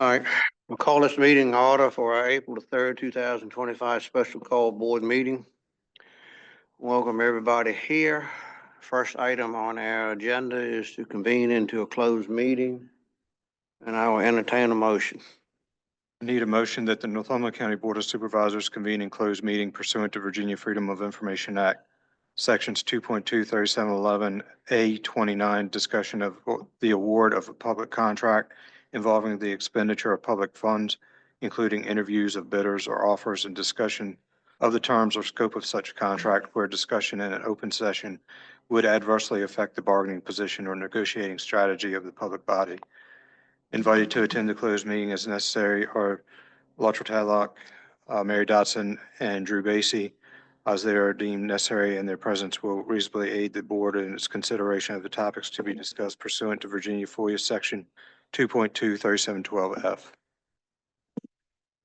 All right, we'll call this meeting in order for our April the 3rd, 2025 special call board meeting. Welcome everybody here. First item on our agenda is to convene into a closed meeting, and I will entertain a motion. I need a motion that the Northumberland County Board of Supervisors convene in closed meeting pursuant to Virginia Freedom of Information Act, Sections 2.2, 3711, A29, discussion of the award of a public contract involving the expenditure of public funds, including interviews of bidders or offers and discussion of the terms or scope of such contract where discussion in an open session would adversely affect the bargaining position or negotiating strategy of the public body. Invited to attend the closed meeting as necessary are Luttrell Tadlock, Mary Dotson, and Drew Basie, as they are deemed necessary, and their presence will reasonably aid the board in its consideration of the topics to be discussed pursuant to Virginia FOIA Section 2.2, 3712F. All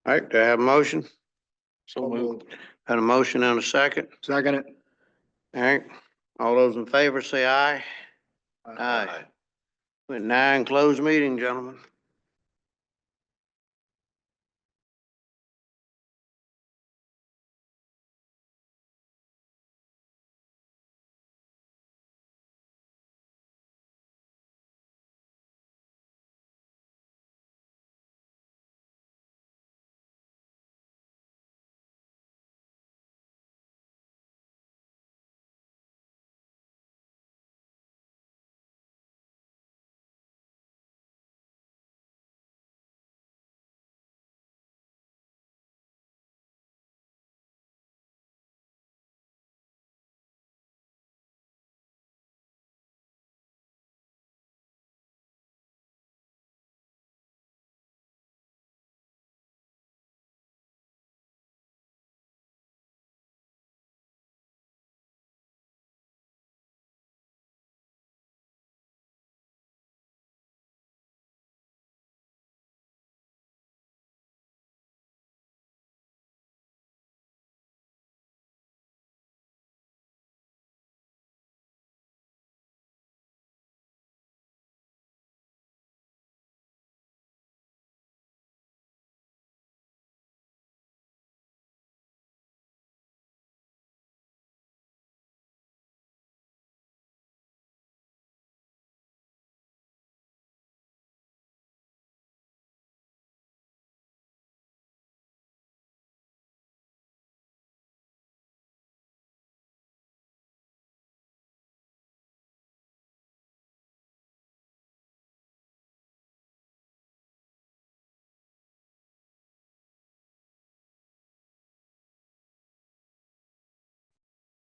right, do I have a motion? So moved. Had a motion and a second. Second it. All right, all those in favor say aye. Aye. We're now in closed meeting, gentlemen.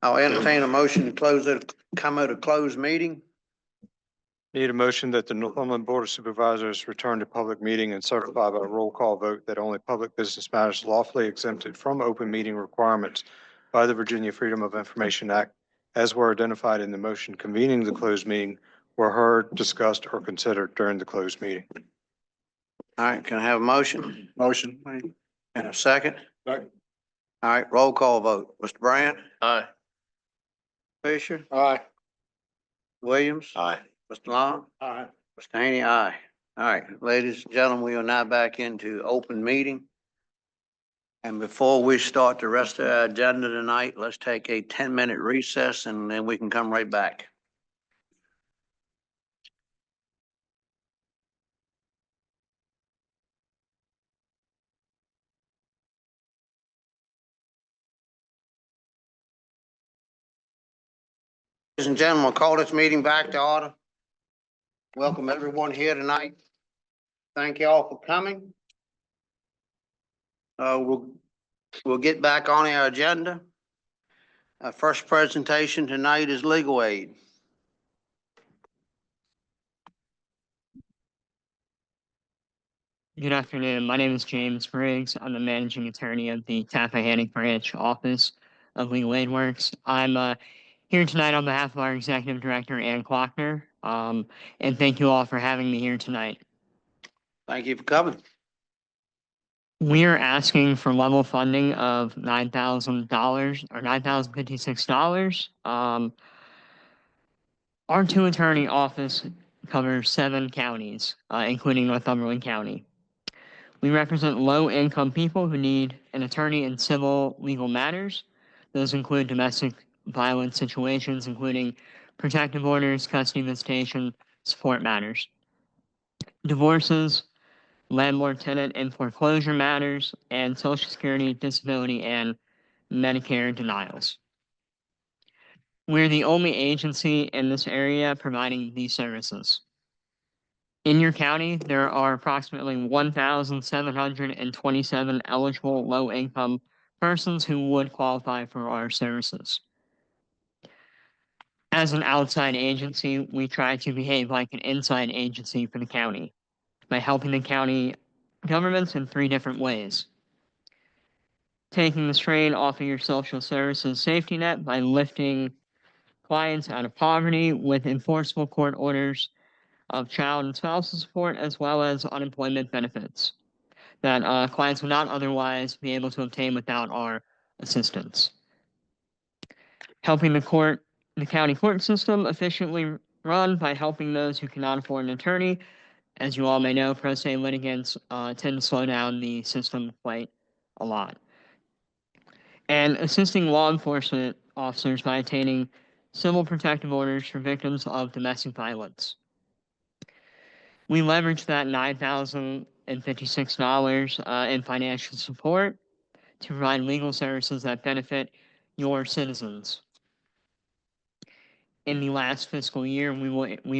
I'll entertain a motion to come out of closed meeting. Need a motion that the Northumberland Board of Supervisors return to public meeting and certify by roll call vote that only public business matters lawfully exempted from open meeting requirements by the Virginia Freedom of Information Act, as were identified in the motion convening the closed meeting, were heard, discussed, or considered during the closed meeting. All right, can I have a motion Motion. and a second? Second. All right, roll call vote. Mr. Bryant? Aye. Fisher? Aye. Williams? Aye. Mr. Long? Aye. Mr. Haney, aye. All right, ladies and gentlemen, we are now back into open meeting. And before we start the rest of our agenda tonight, let's take a 10-minute recess and then we can come right back. Ladies and gentlemen, we'll call this meeting back to order. Welcome everyone here tonight. Thank you all for coming. We'll get back on our agenda. Our first presentation tonight is legal aid. Good afternoon. My name is James Briggs. I'm the managing attorney of the Tappahannock Branch Office of Legal Aid Works. I'm here tonight on behalf of our executive director, Ann Klockner, and thank you all for having me here tonight. Thank you for coming. We are asking for level funding of $9,000 or $9,056. Our two-attorney office covers 7 counties, including Northumberland County. We represent low-income people who need an attorney in civil legal matters. Those include domestic violence situations, including protective orders, custody visitation, support matters, divorces, landlord-tenant and foreclosure matters, and Social Security, disability, and Medicare denials. We're the only agency in this area providing these services. In your county, there are approximately 1,727 eligible low-income persons who would qualify for our services. As an outside agency, we try to behave like an inside agency for the county by helping the county governments in 3 different ways. Taking the strain off of your social services safety net by lifting clients out of poverty with enforceable court orders of child and spousal support, as well as unemployment benefits that clients would not otherwise be able to obtain without our assistance. Helping the county court system efficiently run by helping those who cannot afford an attorney. As you all may know, pro se litigants tend to slow down the system quite a lot. And assisting law enforcement officers by obtaining civil protective orders for victims of domestic violence. We leverage that $9,056 in financial support to provide legal services that benefit your citizens. In the last fiscal year, we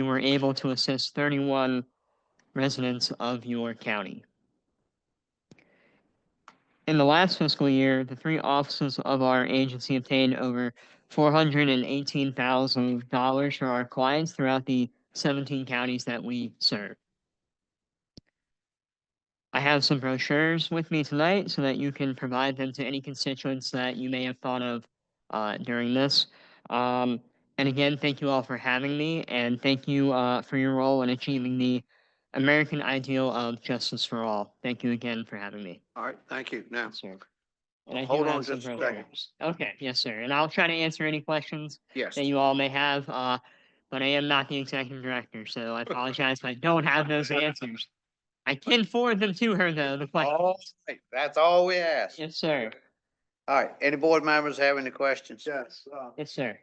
were able to assist 31 residents of your county. In the last fiscal year, the 3 offices of our agency obtained over $418,000 for our clients throughout the 17 counties that we serve. I have some brochures with me tonight so that you can provide them to any constituents that you may have thought of during this. And again, thank you all for having me, and thank you for your role in achieving the American ideal of justice for all. Thank you again for having me. All right, thank you. Now, Yes, sir. And I do hold on have some just a second. brochures. Okay, yes, sir. And I'll try to answer any questions Yes. that you all may have, but I am not the executive director, so I apologize if I don't have those answers. I can forward them to her, though, the questions. All right, that's all we ask. Yes, sir. All right, any board members have any questions? Yes, Yes, sir.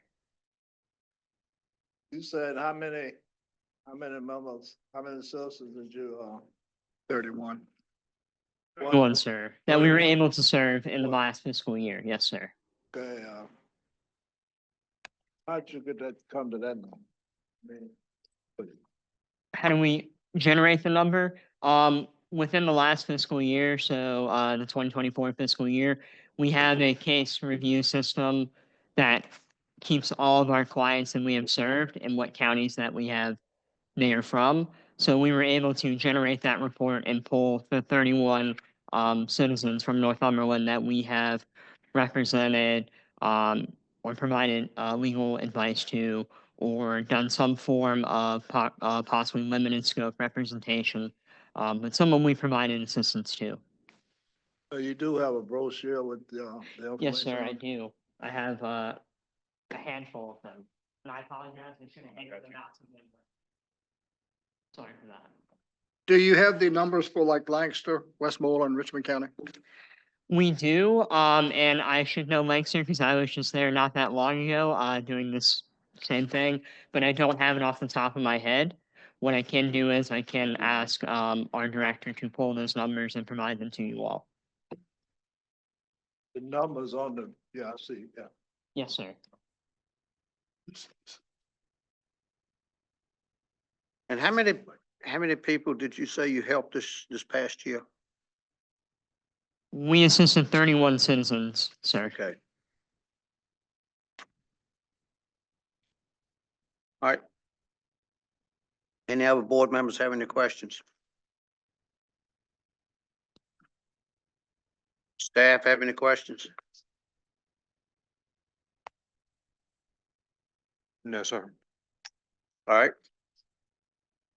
you said how many members, how many citizens did you, 31? One, sir, that we were able to serve in the last fiscal year. Yes, sir. Okay, how'd you get that, come to that number? I mean, How do we generate the number? Within the last fiscal year, so the 2024 fiscal year, we have a case review system that keeps all of our clients that we have served and what counties that they are from. So we were able to generate that report and pull the 31 citizens from Northumberland that we have represented or provided legal advice to, or done some form of possibly limited scope representation, but some of them we provided assistance to. So you do have a brochure with the information? Yes, sir, I on it? do. I have a handful of them, and I apologize, I should have handed them out to them. Sorry for that. Do you have the numbers for like Lancaster, Westmoreland, Richmond County? We do, and I should know Lancaster because I was just there not that long ago, doing this same thing, but I don't have it off the top of my head. What I can do is I can ask our director to pull those numbers and provide them to you all. The numbers on the, yeah, I see, yeah. Yes, sir. And how many people did you say you helped this past year? We assisted 31 citizens, sir. Okay. All right. Any other board members have any questions? Staff have any questions? No, sir. All right.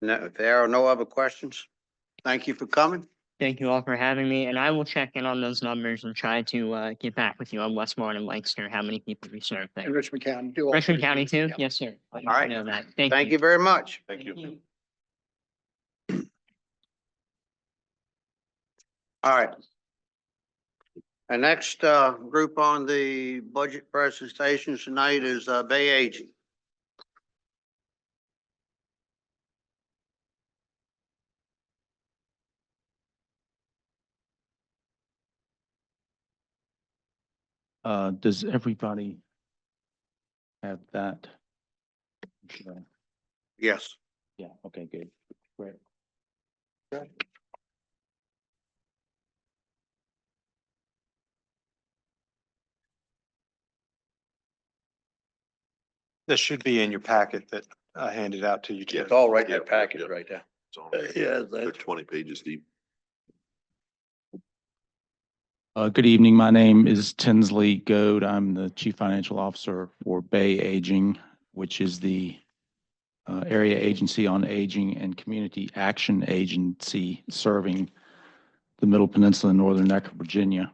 No, if there are no other questions, thank you for coming. Thank you all for having me, and I will check in on those numbers and try to get back with you on Westmoreland and Lancaster, how many people we serve there. In Richmond County? Do all Richmond three. County too? Yeah. Yes, sir. I right. know that. Thank you very much. Thank you. All right. The next group on the budget presentations tonight is Bay Aging. Does everybody have that? Yes. Yeah, okay, good. Great. This should be in your packet that I handed out to you. Yeah. It's all right in Yeah, that package yeah. right there. It's on Yeah, They're that's 20 pages deep. Good evening. My name is Tinsley Goad. I'm the Chief Financial Officer for Bay Aging, which is the area agency on aging and community action agency serving the Middle Peninsula and Northern Neck of Virginia.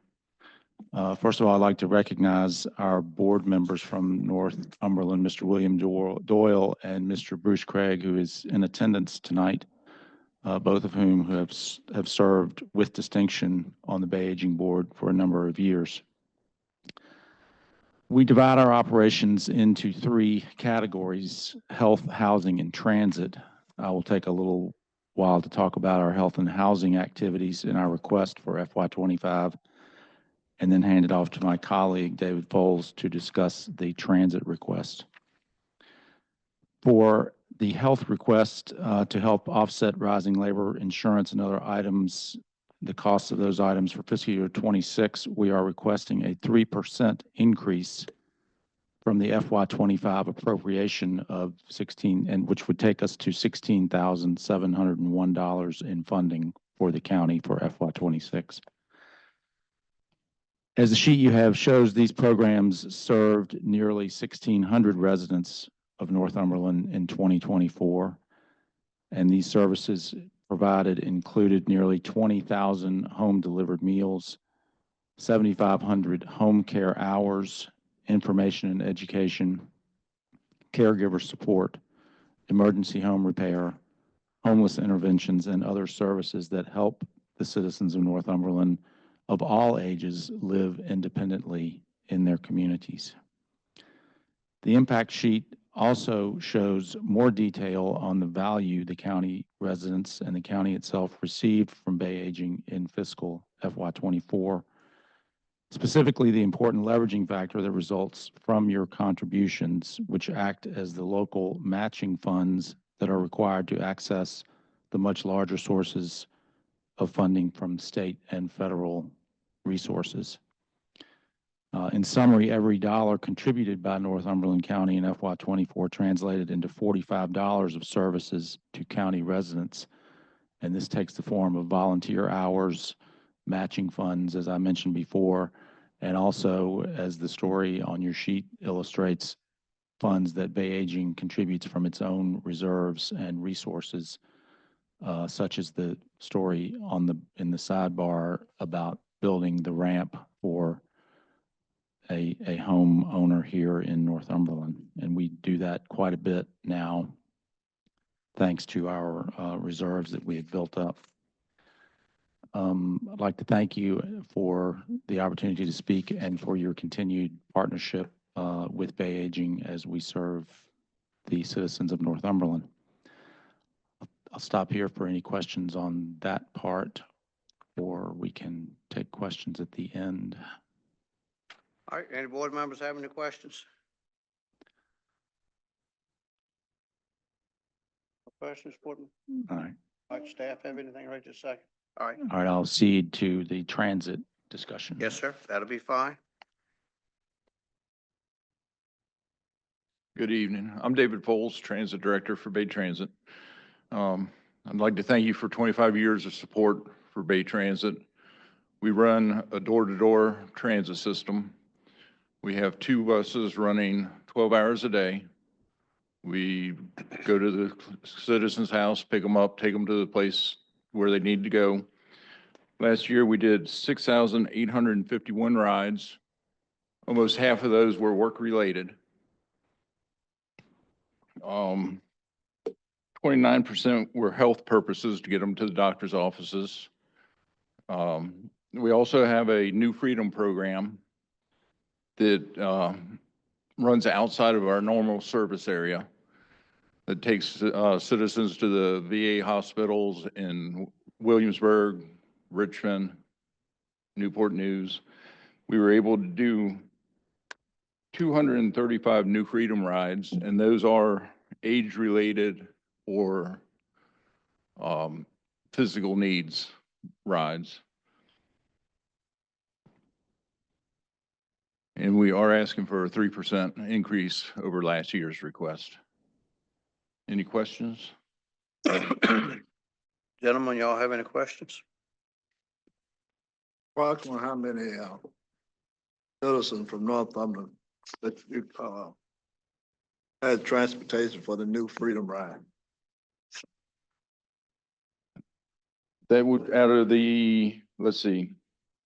First of all, I'd like to recognize our board members from Northumberland, Mr. William Doyle and Mr. Bruce Craig, who is in attendance tonight, both of whom have served with distinction on the Bay Aging Board for a number of years. We divide our operations into three categories: health, housing, and transit. I will take a little while to talk about our health and housing activities in our request for FY25, and then hand it off to my colleague, David Foles, to discuss the transit request. For the health request to help offset rising labor, insurance, and other items, the cost of those items for fiscal year 26, we are requesting a 3% increase from the FY25 appropriation of which would take us to $16,701 in funding for the county for FY26. As the sheet you have shows, these programs served nearly 1,600 residents of Northumberland in 2024, and these services provided included nearly 20,000 home-delivered meals, 7,500 home care hours, information and education, caregiver support, emergency home repair, homeless interventions, and other services that help the citizens of Northumberland of all ages live independently in their communities. The impact sheet also shows more detail on the value the county residents and the county itself received from Bay Aging in fiscal FY24, specifically the important leveraging factor that results from your contributions, which act as the local matching funds that are required to access the much larger sources of funding from state and federal resources. In summary, every dollar contributed by Northumberland County in FY24 translated into $45 of services to county residents, and this takes the form of volunteer hours, matching funds, as I mentioned before, and also, as the story on your sheet illustrates, funds that Bay Aging contributes from its own reserves and resources, such as the story in the sidebar about building the ramp for a homeowner here in Northumberland. And we do that quite a bit now, thanks to our reserves that we have built up. I'd like to thank you for the opportunity to speak and for your continued partnership with Bay Aging as we serve the citizens of Northumberland. I'll stop here for any questions on that part, or we can take questions at the end. all right. Any board members have any questions? No questions, Portman? All right. All right, staff have anything right this second? All right. All right, I'll cede to the transit discussion. Yes, sir. That'll be fine. Good evening. I'm David Foles, Transit Director for Bay Transit. I'd like to thank you for 25 years of support for Bay Transit. We run a door-to-door transit system. We have 2 buses running 12 hours a day. We go to the citizen's house, pick them up, take them to the place where they need to go. Last year, we did 6,851 rides. Almost half of those were work-related. 29% were health purposes to get them to the doctor's offices. We also have a New Freedom program that runs outside of our normal service area. That takes citizens to the VA hospitals in Williamsburg, Richmond, Newport News. We were able to do 235 New Freedom rides, and those are age-related or physical needs rides. And we are asking for a 3% increase over last year's request. Any questions? Gentlemen, y'all have any questions? Approximately how many, citizens from Northumberland that you, had transportation for the New Freedom Ride? That would, out of the, let's see,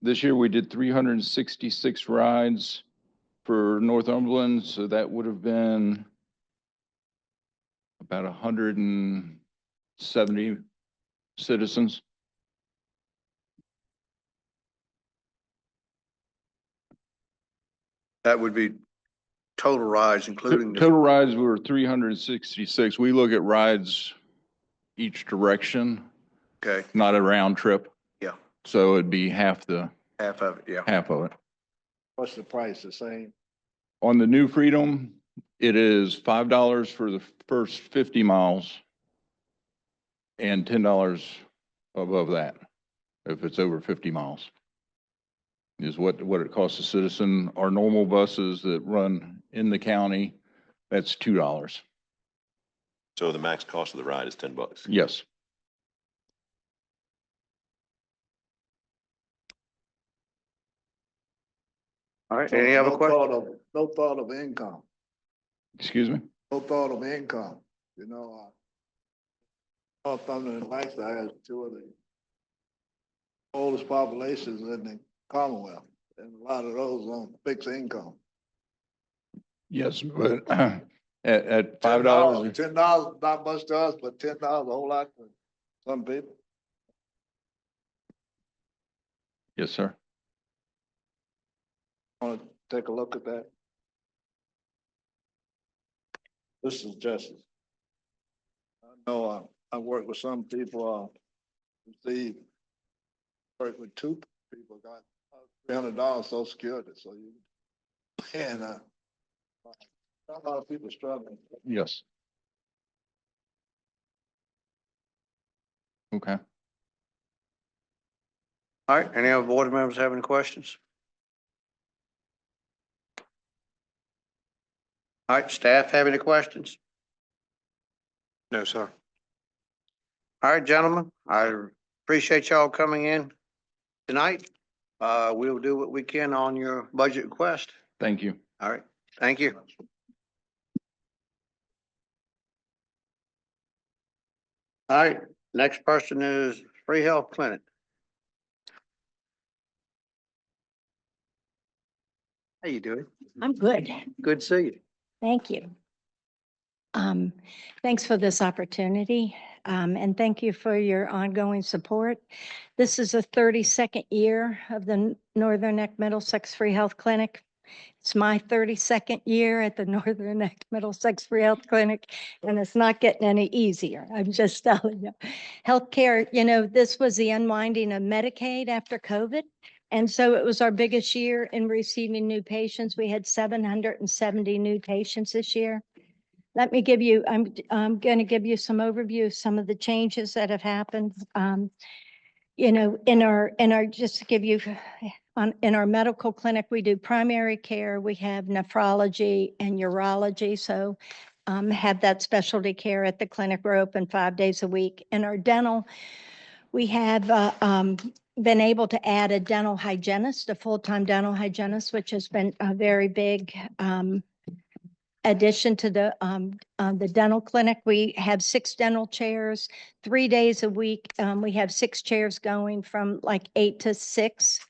this year we did 366 rides for Northumberland, so that would have been about 170 citizens. That would be total rides, including the, Total rides were 366. We look at rides each direction, okay, not a round trip. yeah, So it'd be half the, half of it, yeah. half of it. What's the price, the same? On the New Freedom, it is $5 for the first 50 miles and $10 above that, if it's over 50 miles, is what it costs a citizen. Our normal buses that run in the county, that's $2. So the max cost of the ride is $10. Yes. All right, So any other no questions? No thought of income, Excuse me? no thought of income, you know, Northumberland and Lancaster has two of the oldest populations in the Commonwealth, and a lot of those on fixed income. Yes, but at $5. $10, not much to us, but $10 a whole lot to some people. Yes, sir. Want to take a look at that? This is justice. I know, I work with some people, see, work with two people, got $300 Social Security, so you, and, a lot of people struggling. Yes. Okay. All right, any other board members have any questions? All right, staff have any questions? No, sir. All right, gentlemen, I appreciate y'all coming in tonight. We'll do what we can on your budget request. Thank you. All right, thank you. All right, next person is Free Health Clinic. How you doing? I'm good. Good to see you. Thank you. Thanks for this opportunity, and thank you for your ongoing support. This is the 32nd year of the Northern Neck Middlesex Free Health Clinic. It's my 32nd year at the Northern Neck Middlesex Free Health Clinic, and it's not getting any easier. I'm just telling you. Healthcare, you know, this was the unwinding of Medicaid after COVID. And so it was our biggest year in receiving new patients. We had 770 new patients this year. Let me give you, I'm going to give you some overview of some of the changes that have happened. You know, just to give you, in our medical clinic, we do primary care, we have nephrology and urology. So have that specialty care at the clinic. We're open 5 days a week. In our dental, we have been able to add a dental hygienist, a full-time dental hygienist, which has been a very big addition to the dental clinic. We have 6 dental chairs, 3 days a week. We have 6 chairs going from like 8 to 6.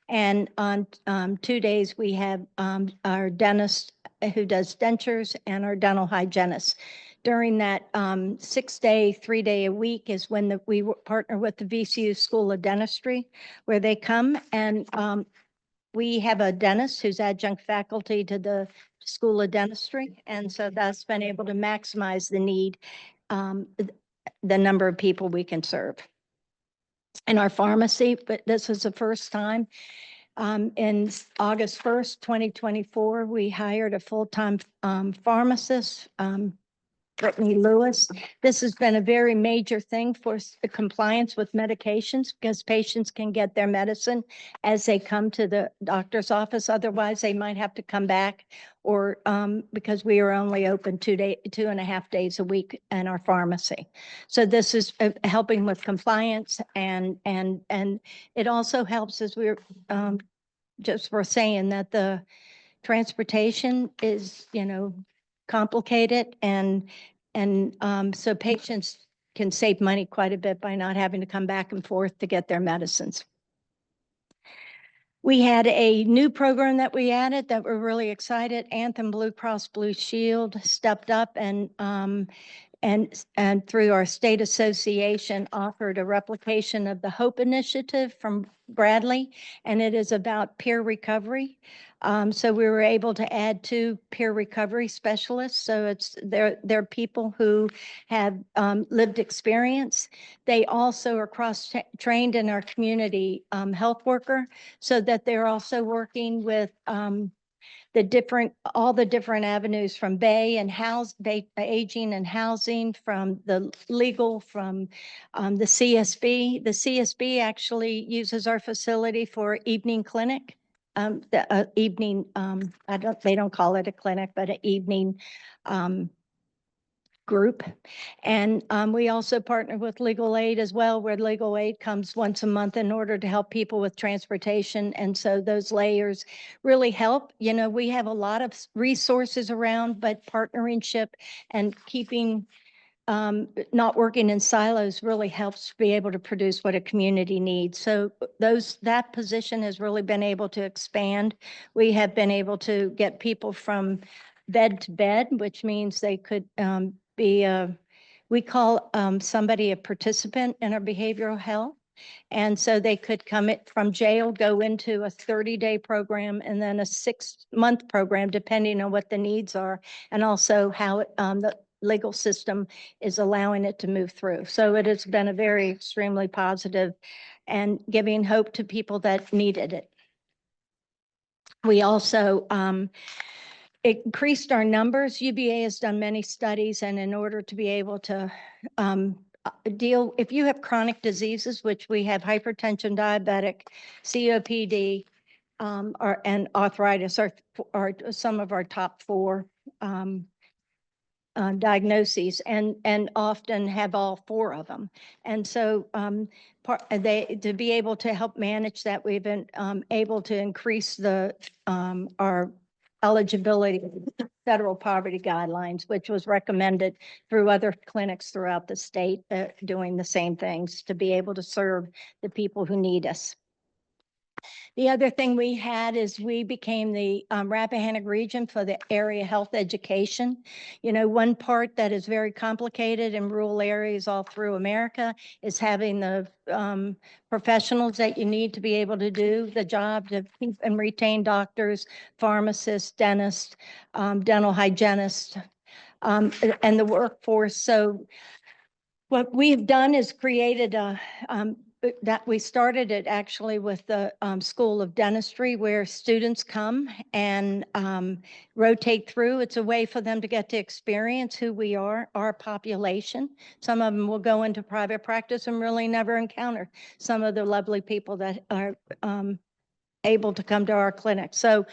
And on 2 days, we have our dentist who does dentures and our dental hygienist During that 6-day, 3-day a week is when we partner with the VCU School of Dentistry, where they come and we have a dentist who's adjunct faculty to the School of Dentistry. And so that's been able to maximize the need, the number of people we can serve. In our pharmacy, but this is the first time. In August 1st, 2024, we hired a full-time pharmacist, Brittany Lewis. This has been a very major thing for compliance with medications because patients can get their medicine as they come to the doctor's office. Otherwise, they might have to come back or because we are only open 2.5 days a week in our pharmacy. So this is helping with compliance and it also helps as we're just for saying that the transportation is, complicated and so patients can save money quite a bit by not having to come back and forth to get their medicines. We had a new program that we added that we're really excited. Anthem Blue Cross Blue Shield stepped up and through our state association offered a replication of the HOPE initiative from Bradley, and it is about peer recovery. So we were able to add 2 peer recovery specialists. So they're people who have lived experience. They also are cross-trained in our community health worker, so that they're also working with all the different avenues from aging and housing, from the legal, from the CSB. The CSB actually uses our facility for evening clinic. They don't call it a clinic, but an evening group. And we also partner with legal aid as well, where legal aid comes once a month in order to help people with transportation. And so those layers really help. We have a lot of resources around, but partnership and keeping not working in silos really helps be able to produce what a community needs. So that position has really been able to expand. We have been able to get people from bed to bed, which means they could we call somebody a participant in our behavioral health. And so they could come from jail, go into a 30-day program and then a 6-month program, depending on what the needs are, and also how the legal system is allowing it to move through. So it has been a very extremely positive and giving hope to people that needed it. We also increased our numbers. UVA has done many studies, and in order to be able to if you have chronic diseases, which we have hypertension, diabetic, COPD, and arthritis are some of our top 4 diagnoses, and often have all 4 of them. And so to be able to help manage that, we've been able to increase our eligibility federal poverty guidelines, which was recommended through other clinics throughout the state doing the same things to be able to serve the people who need us. The other thing we had is we became the Rappahannock region for the area health education. One part that is very complicated in rural areas all through America is having the professionals that you need to be able to do the job to keep and retain doctors, pharmacists, dentists, dental hygienists, and the workforce. So what we've done is created that we started it actually with the School of Dentistry, where students come and rotate through. It's a way for them to get to experience who we are, our population. Some of them will go into private practice and really never encounter some of the lovely people that are able to come to our clinic. So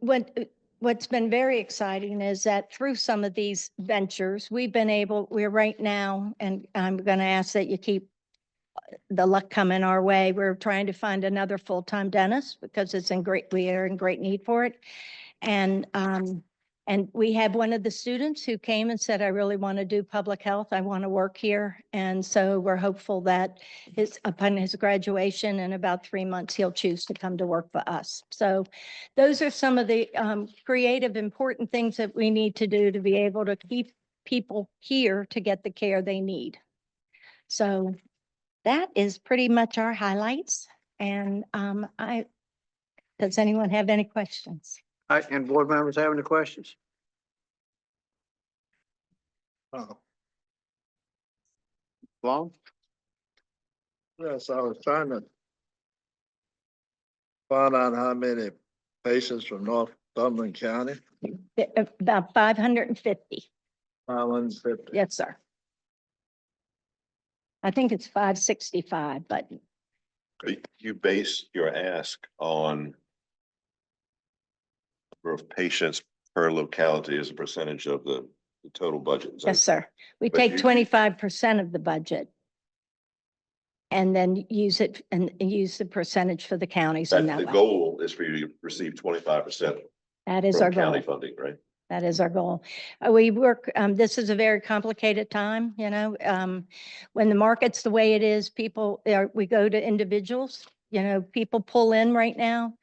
what's been very exciting is that through some of these ventures, we're right now, and I'm going to ask that you keep the luck coming our way. We're trying to find another full-time dentist because we are in great need for it. And And we had one of the students who came and said, I really want to do public health. I want to work here. And so we're hopeful that upon his graduation in about 3 months, he'll choose to come to work for us. So those are some of the creative, important things that we need to do to be able to keep people here to get the care they need. So that is pretty much our highlights. And does anyone have any questions? All right, and board members have any questions? Long? Yes, I was trying to find out how many patients from Northumberland County. About 550. 550. Yes, sir. I think it's 565, but You base your ask on number of patients per locality as a percentage of the total budget. Is that- yes, sir. We But take you- 25% of the budget and then use it and use the percentage for the counties in That that the way. goal is for you to receive 25% That is our from county goal. funding, right? That is our goal. We work, this is a very complicated time, when the market's the way it is, we go to individuals, people pull in right now.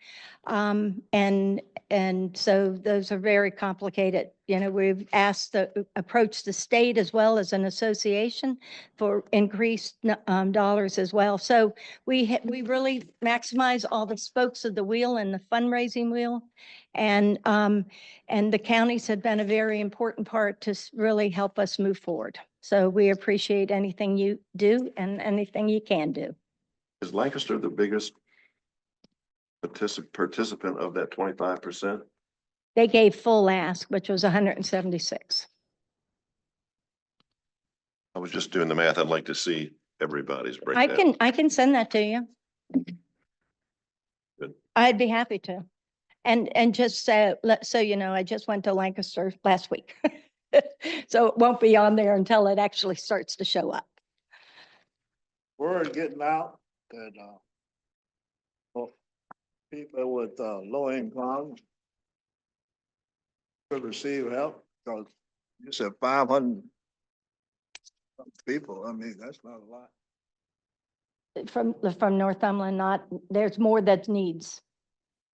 And so those are very complicated. We've asked approach the state as well as an association for increased dollars as well. So we really maximize all the spokes of the wheel and the fundraising wheel. And the counties have been a very important part to really help us move forward. So we appreciate anything you do and anything you can do. Is Lancaster the biggest participant of that 25%? They gave full ask, which was 176. I was just doing the math. I'd like to see everybody's breakdown. I can send that to you. Good. I'd be happy to. And just so you know, I just went to Lancaster last week. So it won't be on there until it actually starts to show up. Word getting out that, people with, low income could receive help, because you said 500 people. I mean, that's not a lot. From Northumberland, there's more that needs,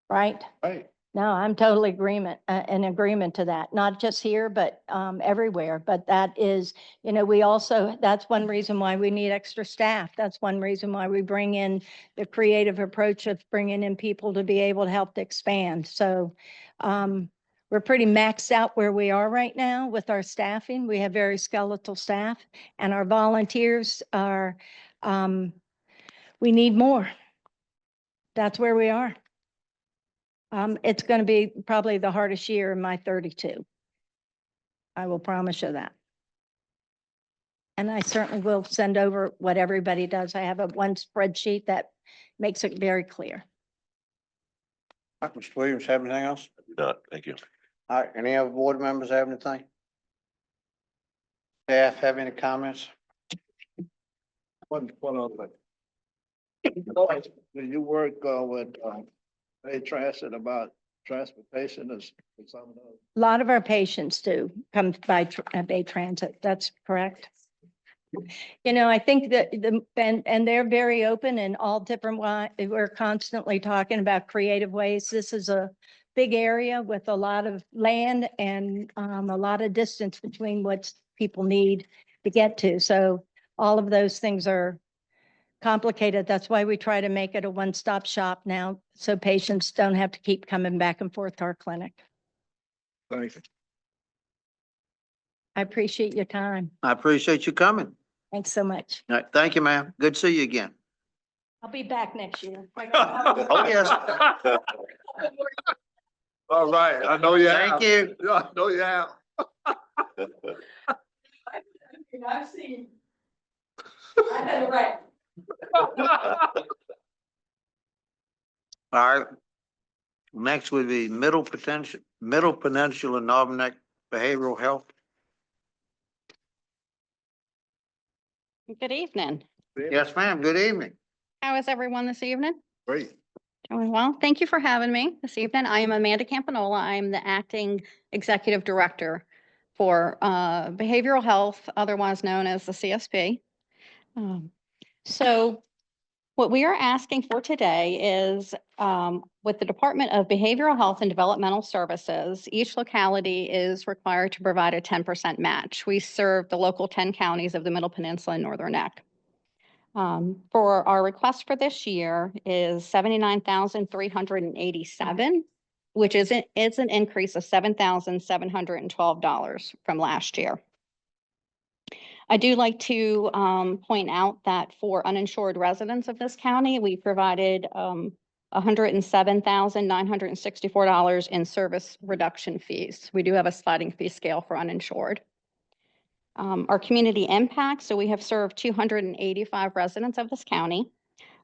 right? Right. No, I'm totally in agreement to that, not just here, but everywhere. But that is, that's one reason why we need extra staff. That's one reason why we bring in the creative approach of bringing in people to be able to help to expand. So we're pretty maxed out where we are right now with our staffing. We have very skeletal staff, and our volunteers are, we need more. That's where we are. It's going to be probably the hardest year in my 32. I will promise you that. And I certainly will send over what everybody does. I have one spreadsheet that makes it very clear. All right, Mr. Williams, have anything else? I do not. Thank you. All right, any other board members have anything? Staff have any comments? One other thing. Do you work, with, Bay Transit about transportation as some of those? A lot of our patients do come by Bay Transit. That's correct. I think that and they're very open in all different ways. We're constantly talking about creative ways. This is a big area with a lot of land and a lot of distance between what people need to get to. So all of those things are complicated. That's why we try to make it a one-stop shop now, so patients don't have to keep coming back and forth to our clinic. Thank you. I appreciate your time. I appreciate you coming. Thanks so much. All right, thank you, ma'am. Good to see you again. I'll be back next year. Oh, yes. All right, I know you have. Thank you. Yeah, I know you have. I've seen. I had it right. All right. Next would be Middle Peninsula Northumberland Behavioral Health. Good evening. Yes, ma'am. Good evening. How is everyone this evening? Great. Doing well. Thank you for having me this evening. I am Amanda Campanola. I'm the acting executive director for behavioral health, otherwise known as the CSP. So what we are asking for today is with the Department of Behavioral Health and Developmental Services, each locality is required to provide a 10% match. We serve the local 10 counties of the Middle Peninsula and Northern Neck. For our request for this year is 79,387, which is an increase of $7,712 from last year. I do like to point out that for uninsured residents of this county, we provided $107,964 in service reduction fees. We do have a sliding fee scale for uninsured. Our community impact, so we have served 285 residents of this county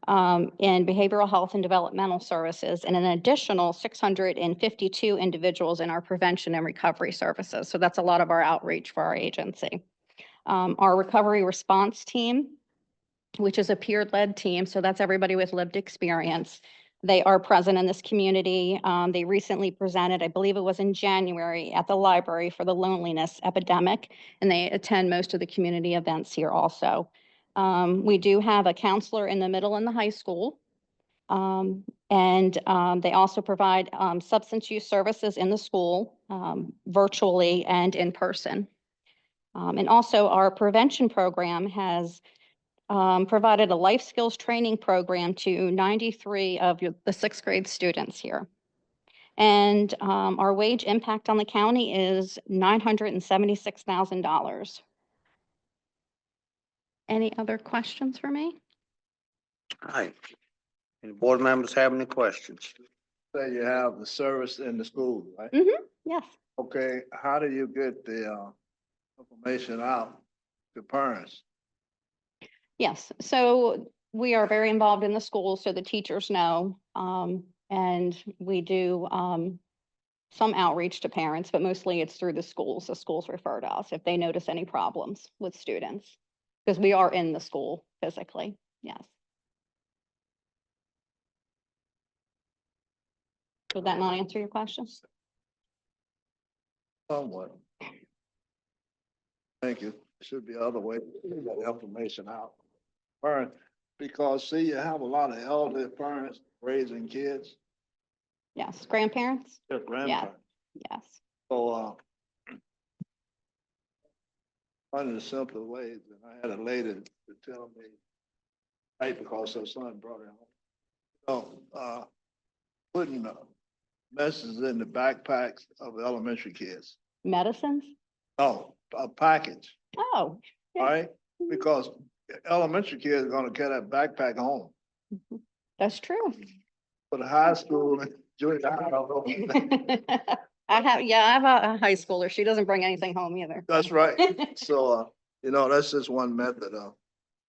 in behavioral health and developmental services, and an additional 652 individuals in our prevention and recovery services. So that's a lot of our outreach for our agency. Our recovery response team, which is a peer-led team, so that's everybody with lived experience. They are present in this community. They recently presented, I believe it was in January, at the library for the loneliness epidemic, and they attend most of the community events here also. We do have a counselor in the middle and the high school, and they also provide substance use services in the school, virtually and in person. And also our prevention program has provided a life skills training program to 93 of the sixth grade students here. And our wage impact on the county is $976,000. Any other questions for me? All right. Any board members have any questions? Say you have the service in the school, right? Yes. Okay, how do you get the information out to parents? Yes, so we are very involved in the schools, so the teachers know, and we do some outreach to parents, but mostly it's through the schools. The schools refer to us if they notice any problems with students, because we are in the school physically, yes. Did that not answer your question? Somewhat. Thank you. Should be other way to get that information out. Parent, because see, you have a lot of elderly parents raising kids, Yes, grandparents? their grandparents. Yes. So, one of the simpler ways, and I had a lady to tell me, right, because her son brought her home. So, putting messages in the backpacks of elementary kids. Medicines? No, a package, Oh, all right? Because elementary kids are gonna carry that backpack home. that's true. For the high school and junior high, I don't know. I have a high schooler. She doesn't bring anything home either. That's right. So, that's just one method of.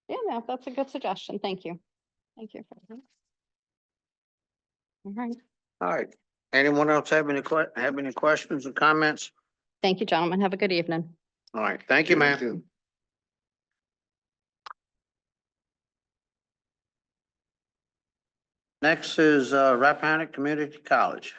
Yeah, no, that's a good suggestion. Thank you. Thank you. All right. All right. Anyone else have any questions or comments? Thank you, gentlemen. Have a good evening. All right. Thank you, ma'am. Next is Rappahannock Community College.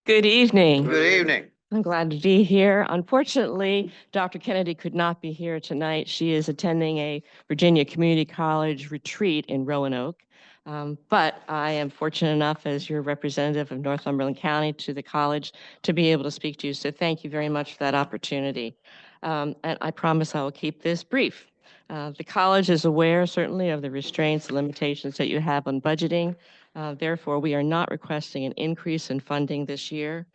Good evening. Good evening. I'm glad to be here. Unfortunately, Dr. Kennedy could not be here tonight. She is attending a Virginia Community College retreat in Roanoke. But I am fortunate enough as your representative of Northumberland County to the college to be able to speak to you. So thank you very much for that opportunity. And I promise I will keep this brief. The college is aware certainly of the restraints, limitations that you have on budgeting. Therefore, we are not requesting an increase in funding this year.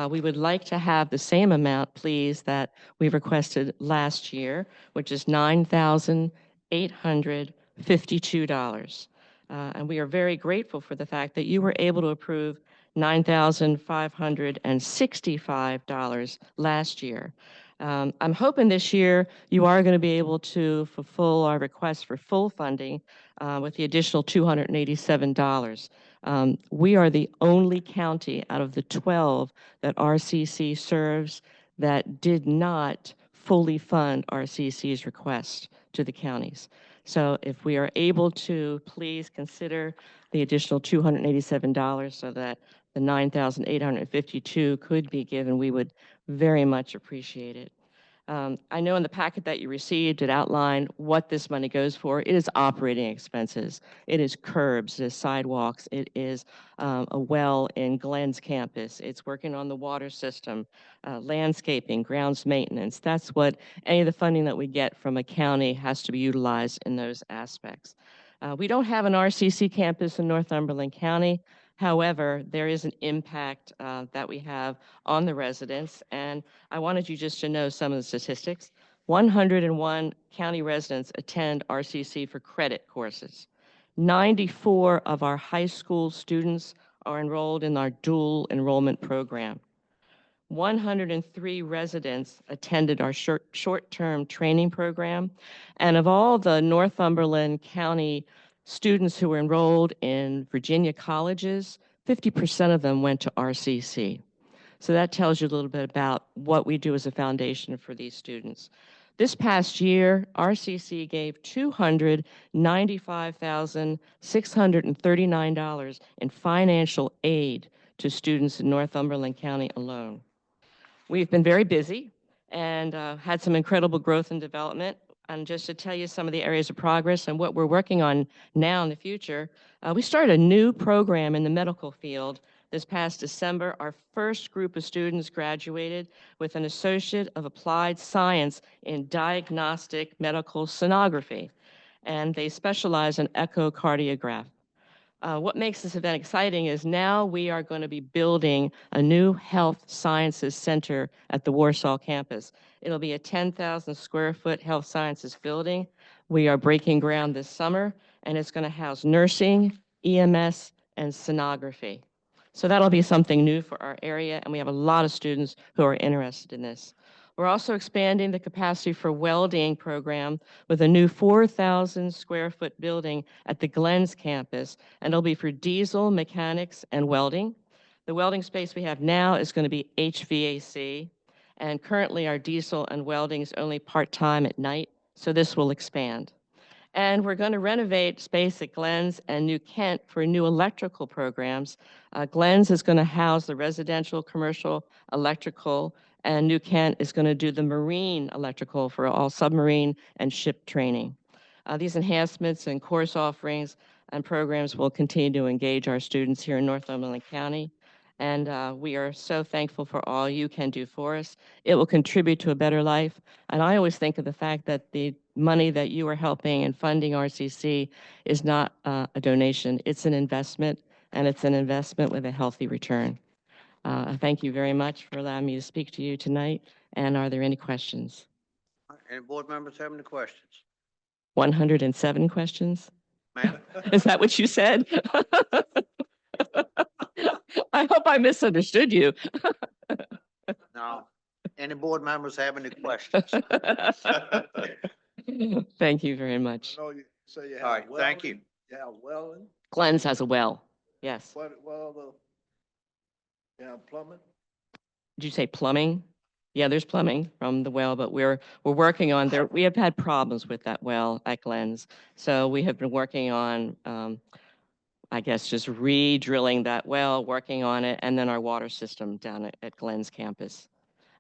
We would like to have the same amount, please, that we requested last year, which is $9,852. And we are very grateful for the fact that you were able to approve $9,565 last year. I'm hoping this year you are going to be able to fulfill our request for full funding with the additional $287. We are the only county out of the 12 that RCC serves that did not fully fund RCC's request to the counties. So if we are able to, please consider the additional $287 so that the $9,852 could be given, we would very much appreciate it. I know in the packet that you received, it outlined what this money goes for. It is operating expenses. It is curbs, it is sidewalks, it is a well in Glenn's campus. It's working on the water system, landscaping, grounds maintenance. That's what any of the funding that we get from a county has to be utilized in those aspects. We don't have an RCC campus in Northumberland County. However, there is an impact that we have on the residents, and I wanted you just to know some of the statistics. 101 county residents attend RCC for credit courses. 94 of our high school students are enrolled in our dual enrollment program. 103 residents attended our short-term training program, and of all the Northumberland County students who were enrolled in Virginia colleges, 50% of them went to RCC. So that tells you a little bit about what we do as a foundation for these students. This past year, RCC gave $295,639 in financial aid to students in Northumberland County alone. We've been very busy and had some incredible growth and development. And just to tell you some of the areas of progress and what we're working on now in the future, we started a new program in the medical field this past December. Our first group of students graduated with an Associate of Applied Science in Diagnostic Medical Sonography, and they specialize in echocardiograph. What makes this event exciting is now we are going to be building a new health sciences center at the Warsaw campus. It'll be a 10,000 square foot health sciences building. We are breaking ground this summer, and it's going to house nursing, EMS, and sonography. So that'll be something new for our area, and we have a lot of students who are interested in this. We're also expanding the capacity for welding program with a new 4,000 square foot building at the Glenn's campus, and it'll be for diesel, mechanics, and welding. The welding space we have now is going to be HVAC, and currently our diesel and welding is only part-time at night, so this will expand. And we're going to renovate space at Glenn's and New Kent for new electrical programs. Glenn's is going to house the residential, commercial, electrical, and New Kent is going to do the marine electrical for all submarine and ship training. These enhancements and course offerings and programs will continue to engage our students here in Northumberland County. And we are so thankful for all you can do for us. It will contribute to a better life. And I always think of the fact that the money that you are helping and funding RCC is not a donation. It's an investment, and it's an investment with a healthy return. Thank you very much for allowing me to speak to you tonight. And are there any questions? Any board members have any questions? 107 questions? Ma'am? Is that what you said? I hope I misunderstood you. No. Any board members have any questions? Thank you very much. I know you say you have. All right, thank welding. you. You have welding, Glenn's has a well. Yes. you have plumbing. Did you say plumbing? Yeah, there's plumbing from the well, but we're working on there. We have had problems with that well at Glenn's, so we have been working on, I guess, just re-drilling that well, working on it, and then our water system down at Glenn's campus.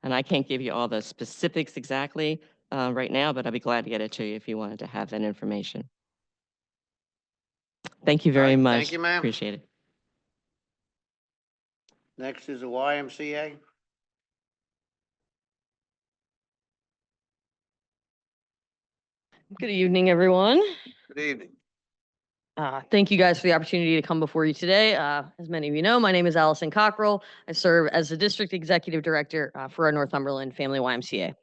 And I can't give you all the specifics exactly right now, but I'd be glad to get it to you if you wanted to have that information. Thank you very All right, much. thank you, ma'am. Appreciate it. Next is the YMCA. Good evening, everyone. Good evening. Thank you guys for the opportunity to come before you today. As many of you know, my name is Allison Cockrell. I serve as the District Executive Director for our Northumberland Family YMCA.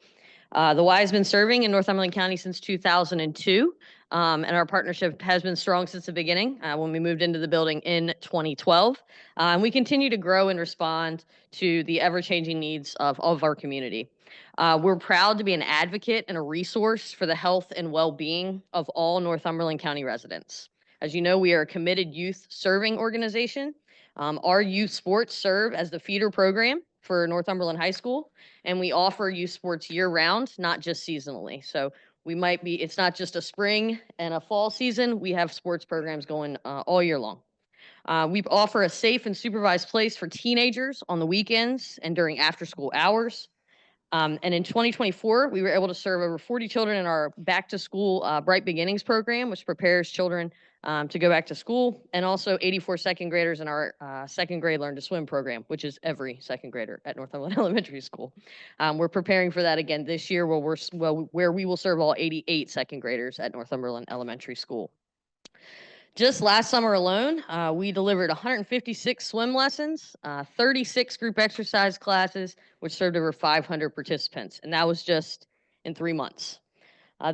The Y has been serving in Northumberland County since 2002, and our partnership has been strong since the beginning when we moved into the building in 2012. And we continue to grow and respond to the ever-changing needs of our community. We're proud to be an advocate and a resource for the health and well-being of all Northumberland County residents. As you know, we are a committed youth serving organization. Our youth sports serve as the feeder program for Northumberland High School, and we offer youth sports year-round, not just seasonally. So It's not just a spring and a fall season. We have sports programs going all year long. We offer a safe and supervised place for teenagers on the weekends and during after-school hours. And in 2024, we were able to serve over 40 children in our back-to-school Bright Beginnings program, which prepares children to go back to school, and also 84 second graders in our second grade Learn to Swim program, which is every second grader at Northumberland Elementary School. We're preparing for that again this year, where we will serve all 88 second graders at Northumberland Elementary School. Just last summer alone, we delivered 156 swim lessons, 36 group exercise classes, which served over 500 participants, and that was just in 3 months.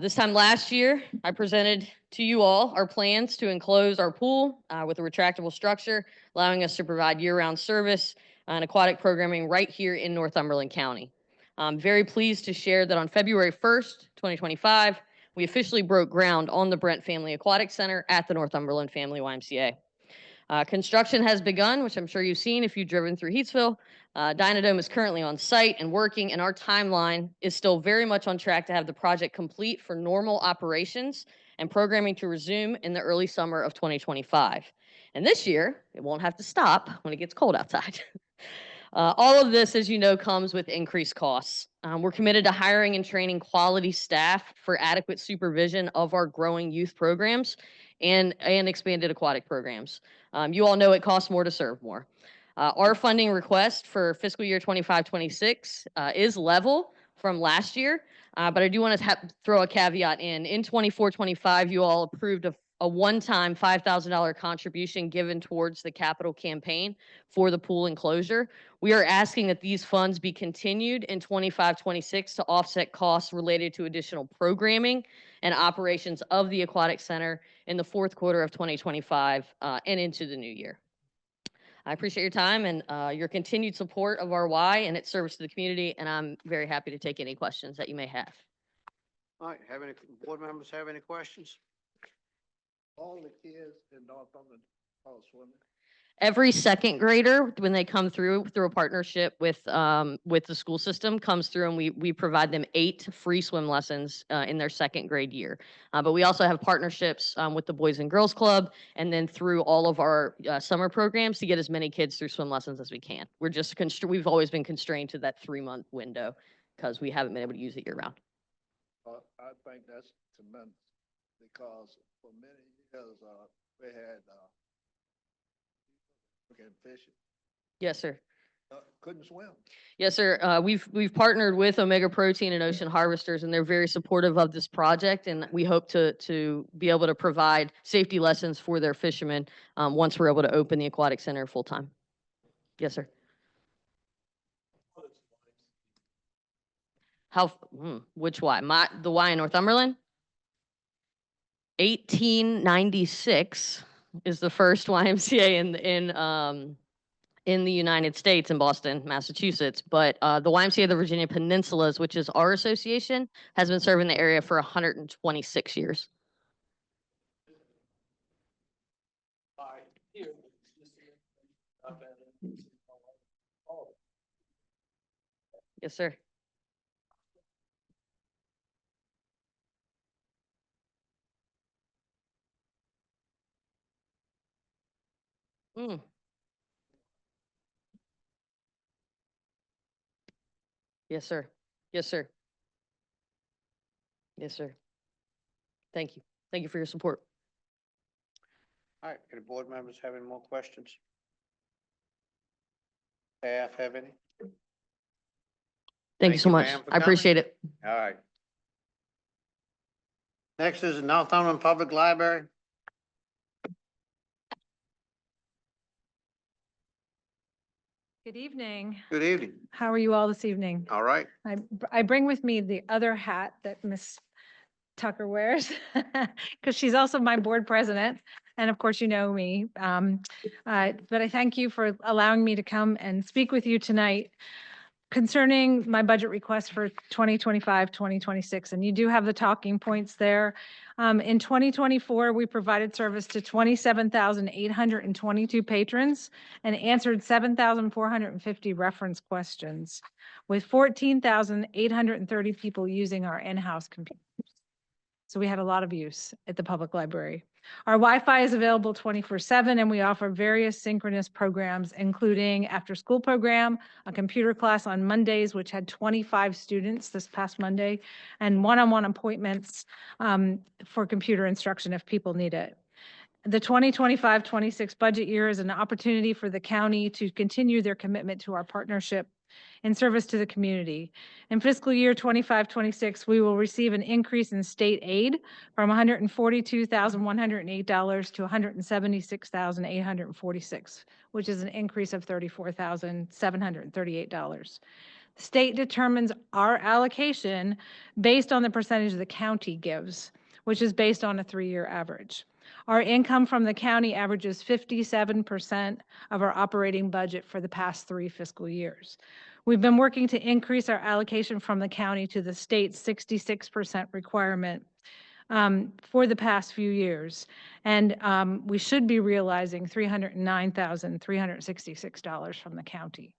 This time last year, I presented to you all our plans to enclose our pool with a retractable structure, allowing us to provide year-round service and aquatic programming right here in Northumberland County. I'm very pleased to share that on February 1st, 2025, we officially broke ground on the Brent Family Aquatic Center at the Northumberland Family YMCA. Construction has begun, which I'm sure you've seen if you've driven through Heatsville. Dynadome is currently on site and working, and our timeline is still very much on track to have the project complete for normal operations and programming to resume in the early summer of 2025. And this year, it won't have to stop when it gets cold outside. All of this, as you know, comes with increased costs. We're committed to hiring and training quality staff for adequate supervision of our growing youth programs and expanded aquatic programs. You all know it costs more to serve more. Our funding request for fiscal year 25-26 is level from last year, but I do want to throw a caveat in. In 24-25, you all approved a one-time $5,000 contribution given towards the capital campaign for the pool enclosure. We are asking that these funds be continued in 25-26 to offset costs related to additional programming and operations of the aquatic center in the fourth quarter of 2025 and into the new year. I appreciate your time and your continued support of our Y and its service to the community, and I'm very happy to take any questions that you may have. All right, have any board members have any questions? All the kids in Northumberland are swimming. Every second grader, when they come through a partnership with the school system, comes through and we provide them 8 free swim lessons in their second grade year. But we also have partnerships with the Boys and Girls Club, and then through all of our summer programs to get as many kids through swim lessons as we can. We've always been constrained to that 3-month window because we haven't been able to use it year round. I think that's tremendous because for many years we had fishing. Yes, sir. Couldn't swim. Yes, sir. We've partnered with Omega Protein and Ocean Harvesters, and they're very supportive of this project. And we hope to be able to provide safety lessons for their fishermen once we're able to open the aquatic center full time. Yes, sir. Which Y? The Y in Northumberland? 1896 is the first YMCA in the United States, in Boston, Massachusetts. But the YMCA of the Virginia Peninsulas, which is our association, has been serving the area for 126 years. Yes, sir. Yes, sir. Yes, sir. Yes, sir. Thank you. Thank you for your support. All right, any board members have any more questions? Staff have any? Thank you so much. ma'am, for I appreciate coming. it. All right. Next is the Northumberland Public Library. Good evening. Good evening. How are you all this evening? All right. I bring with me the other hat that Miss Tucker wears because she's also my board president. And of course, you know me. But I thank you for allowing me to come and speak with you tonight concerning my budget request for 2025, 2026. And you do have the talking points there. In 2024, we provided service to 27,822 patrons and answered 7,450 reference questions with 14,830 people using our in-house computers. So we had a lot of use at the public library. Our Wi-Fi is available 24/7, and we offer various synchronous programs, including after-school program, a computer class on Mondays, which had 25 students this past Monday, and one-on-one appointments for computer instruction if people need it. The 2025-26 budget year is an opportunity for the county to continue their commitment to our partnership in service to the community. In fiscal year 25-26, we will receive an increase in state aid from $142,108 to $176,846, which is an increase of $34,738. The state determines our allocation based on the percentage the county gives, which is based on a 3-year average. Our income from the county averages 57% of our operating budget for the past 3 fiscal years. We've been working to increase our allocation from the county to the state's 66% requirement for the past few years. And we should be realizing $309,366 from the county.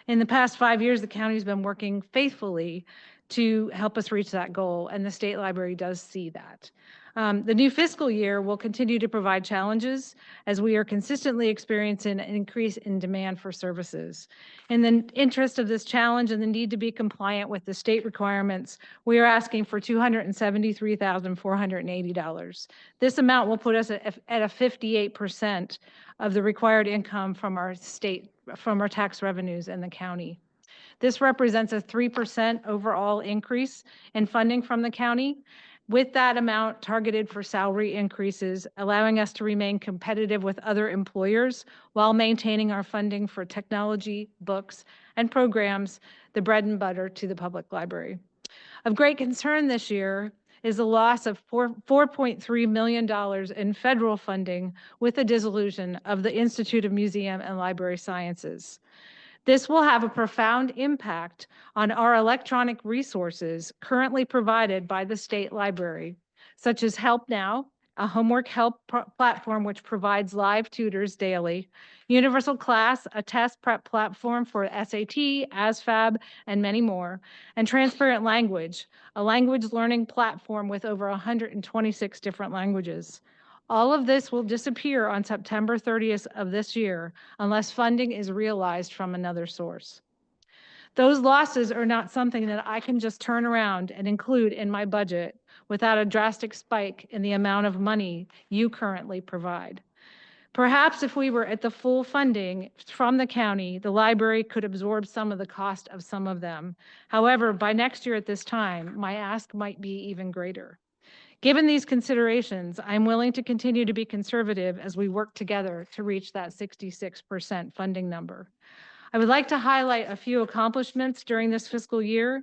In the past 5 years, the county's been working faithfully to help us reach that goal, and the state library does see that. The new fiscal year will continue to provide challenges as we are consistently experiencing an increase in demand for services. In the interest of this challenge and the need to be compliant with the state requirements, we are asking for $273,480. This amount will put us at a 58% of the required income from our tax revenues in the county. This represents a 3% overall increase in funding from the county, with that amount targeted for salary increases, allowing us to remain competitive with other employers while maintaining our funding for technology, books, and programs, the bread and butter to the public library. Of great concern this year is the loss of $4.3 million in federal funding with the dissolution of the Institute of Museum and Library Sciences. This will have a profound impact on our electronic resources currently provided by the state library, such as Help Now, a homework help platform which provides live tutors daily, Universal Class, a test prep platform for SAT, ASVAB, and many more, and Transparent Language, a language learning platform with over 126 different languages. All of this will disappear on September 30th of this year unless funding is realized from another source. Those losses are not something that I can just turn around and include in my budget without a drastic spike in the amount of money you currently provide. Perhaps if we were at the full funding from the county, the library could absorb some of the cost of some of them. However, by next year at this time, my ask might be even greater. Given these considerations, I'm willing to continue to be conservative as we work together to reach that 66% funding number. I would like to highlight a few accomplishments during this fiscal year,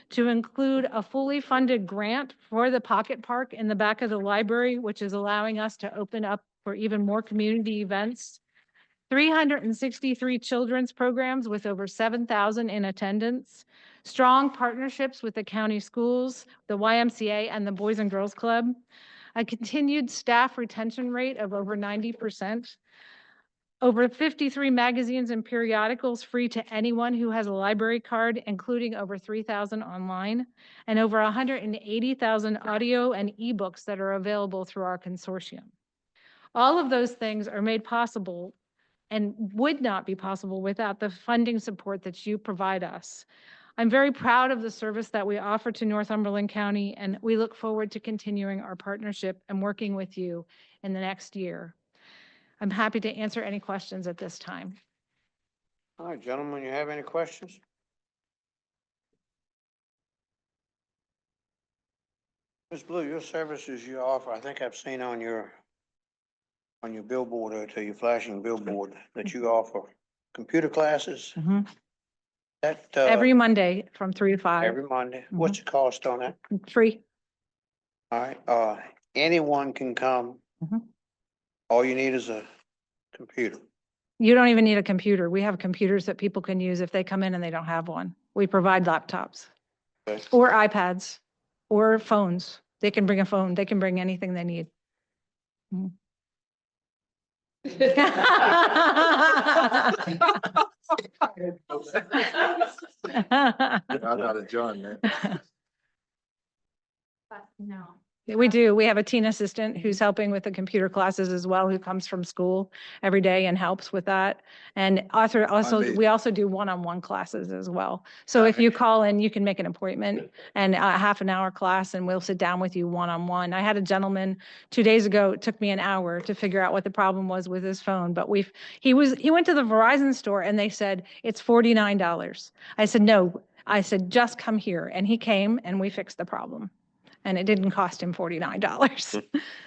to include a fully funded grant for the Pocket Park in the back of the library, which is allowing us to open up for even more community events. 363 children's programs with over 7,000 in attendance, strong partnerships with the county schools, the YMCA, and the Boys and Girls Club, a continued staff retention rate of over 90%, over 53 magazines and periodicals free to anyone who has a library card, including over 3,000 online, and over 180,000 audio and ebooks that are available through our consortium. All of those things are made possible and would not be possible without the funding support that you provide us. I'm very proud of the service that we offer to Northumberland County, and we look forward to continuing our partnership and working with you in the next year. I'm happy to answer any questions at this time. All right, gentlemen, you have any questions? Ms. Blue, your services you offer, I think I've seen on your billboard, or to your flashing billboard, that you offer computer classes. That Every Monday from 3 to 5. every Monday. What's the cost on that? Free. All right, anyone can come. All you need is a computer. You don't even need a computer. We have computers that people can use if they come in and they don't have one. We provide laptops. Okay. Or iPads or phones. They can bring a phone. They can bring anything they need. I'm not a John, man. No. We do. We have a teen assistant who's helping with the computer classes as well, who comes from school every day and helps with that. And we also do one-on-one classes as well. So if you call in, you can make an appointment and a half an hour class, and we'll sit down with you one-on-one. I had a gentleman 2 days ago, it took me an hour to figure out what the problem was with his phone, but he went to the Verizon store and they said, it's $49. I said, no. I said, just come here. And he came and we fixed the problem. And it didn't cost him $49.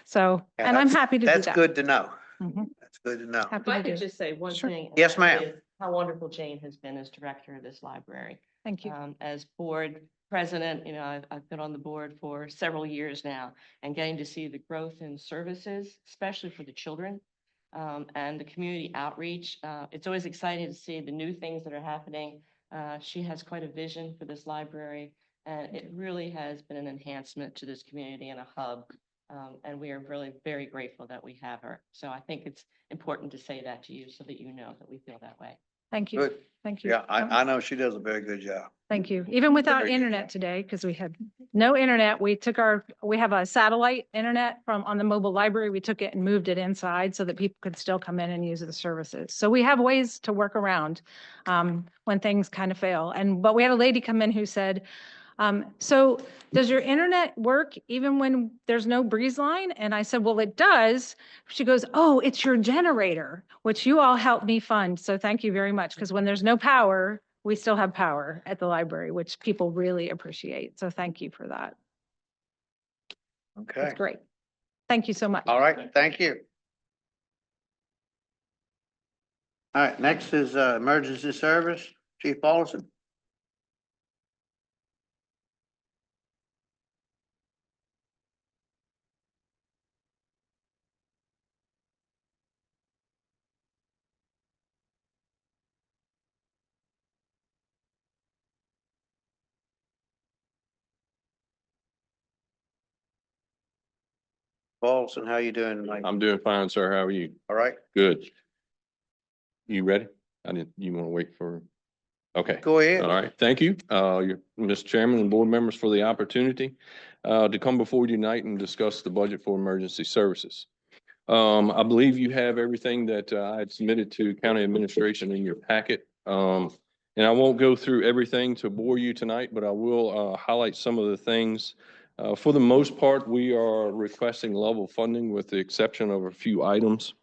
So, Yeah, and I'm that's- happy to do that. That's good to know. Mhm. That's good to know. If Happy I to could do. just say one Sure. thing. and Yes, that ma'am. is How wonderful Jane has been as director of this library. Thank you. As board president, I've been on the board for several years now, and getting to see the growth in services, especially for the children, and the community outreach. It's always exciting to see the new things that are happening. She has quite a vision for this library, and it really has been an enhancement to this community and a hub. And we are really very grateful that we have her. So I think it's important to say that to you so that you know that we feel that way. Thank you. Good. Thank you. Yeah, I know she does a very good job. Thank you. Even without Very good. internet today, because we had no internet, we have a satellite internet on the mobile library. We took it and moved it inside so that people could still come in and use the services. So we have ways to work around when things kind of fail. But we had a lady come in who said, so does your internet work even when there's no breeze line? And I said, well, it does. She goes, oh, it's your generator, which you all helped me fund. So thank you very much. Because when there's no power, we still have power at the library, which people really appreciate. So thank you for that. Okay. That's great. Thank you so much. All right, thank you. All right, next is emergency service, Chief Paulson. Paulson, how you doing tonight? I'm doing fine, sir. How are you? All right, Good. You ready? You want to wait for? Okay. go ahead. All right. Thank you, Mr. Chairman and board members, for the opportunity to come before you tonight and discuss the budget for emergency services. I believe you have everything that I had submitted to county administration in your packet. And I won't go through everything to bore you tonight, but I will highlight some of the things. For the most part, we are requesting level funding with the exception of a few items.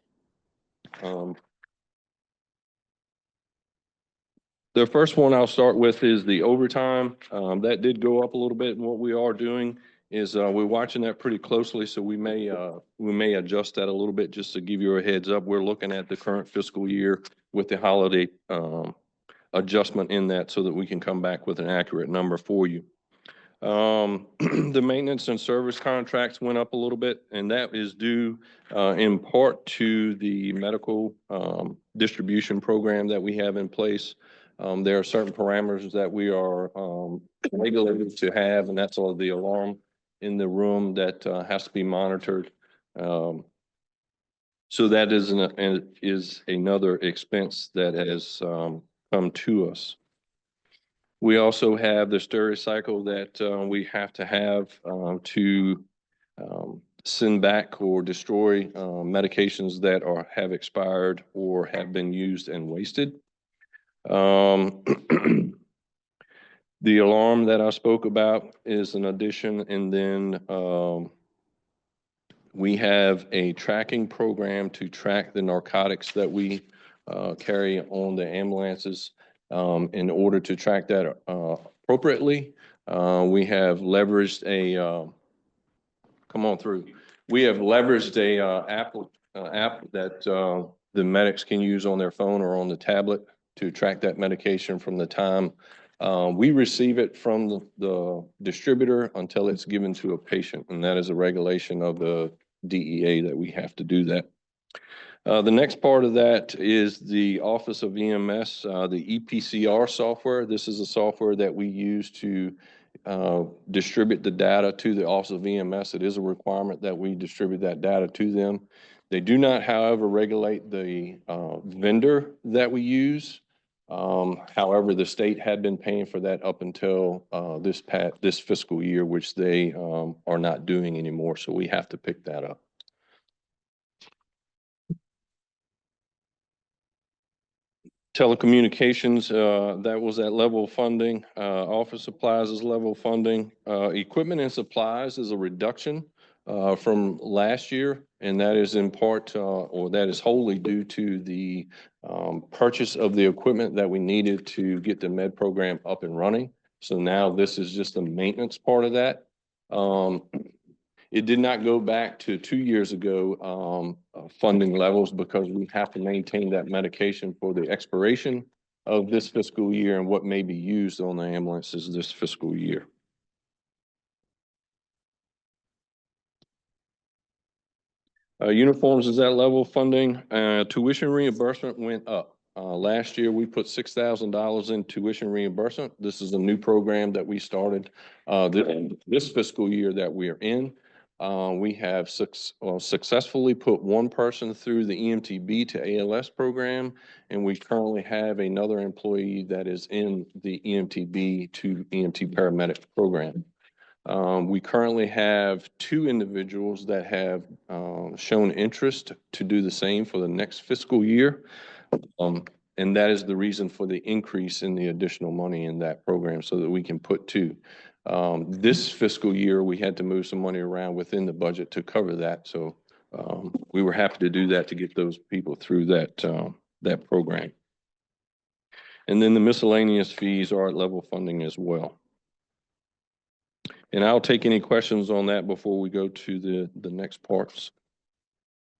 The first one I'll start with is the overtime. That did go up a little bit, and what we are doing is we're watching that pretty closely, so we may adjust that a little bit just to give you a heads up. We're looking at the current fiscal year with the holiday adjustment in that so that we can come back with an accurate number for you. The maintenance and service contracts went up a little bit, and that is due in part to the medical distribution program that we have in place. There are certain parameters that we are regulated to have, and that's all the alarm in the room that has to be monitored. So that is another expense that has come to us. We also have the Stericycle that we have to have to send back or destroy medications that have expired or have been used and wasted. The alarm that I spoke about is an addition, and then we have a tracking program to track the narcotics that we carry on the ambulances. In order to track that appropriately, we have leveraged a come on through. We have leveraged a app that the medics can use on their phone or on the tablet to track that medication from the time we receive it from the distributor until it's given to a patient, and that is a regulation of the DEA that we have to do that. The next part of that is the Office of EMS, the EPCR software. This is a software that we use to distribute the data to the Office of EMS. It is a requirement that we distribute that data to them. They do not, however, regulate the vendor that we use. However, the state had been paying for that up until this fiscal year, which they are not doing anymore. So we have to pick that up. Telecommunications, that was at level funding. Office supplies is level funding. Equipment and supplies is a reduction from last year, and that is in part, or that is wholly due to the purchase of the equipment that we needed to get the med program up and running. So now this is just the maintenance part of that. It did not go back to 2 years ago funding levels because we have to maintain that medication for the expiration of this fiscal year and what may be used on the ambulances this fiscal year. Uniforms is at level funding. Tuition reimbursement went up. Last year, we put $6,000 in tuition reimbursement. This is a new program that we started this fiscal year that we are in. We have successfully put one person through the EMTB to ALS program, and we currently have another employee that is in the EMTB to EMT paramedic program. We currently have 2 individuals that have shown interest to do the same for the next fiscal year. And that is the reason for the increase in the additional money in that program so that we can put 2. This fiscal year, we had to move some money around within the budget to cover that. So we were happy to do that to get those people through that program. And then the miscellaneous fees are at level funding as well. And I'll take any questions on that before we go to the next parts.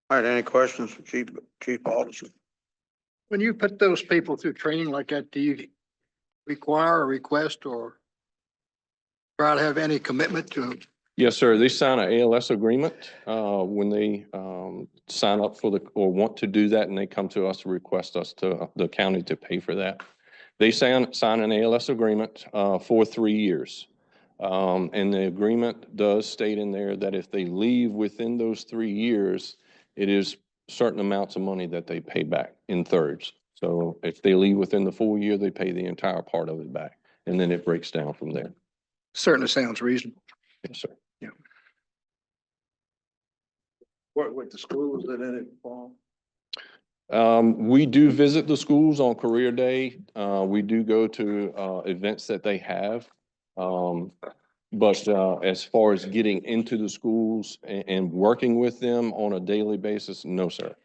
All right, any questions for Chief Alderson? When you put those people through training like that, do you require or request or try to have any commitment to? Yes, sir. They sign an ALS agreement when they sign up for or want to do that, and they come to us to request us to the county to pay for that. They sign an ALS agreement for 3 years. And the agreement does state in there that if they leave within those 3 years, it is certain amounts of money that they pay back in thirds. So if they leave within the full year, they pay the entire part of it back, and then it breaks down from there. Certainly sounds reasonable. Yes, sir. Yeah. Work with the schools that in it, Paul? We do visit the schools on career day. We do go to events that they have. But as far as getting into the schools and working with them on a daily basis, no, sir.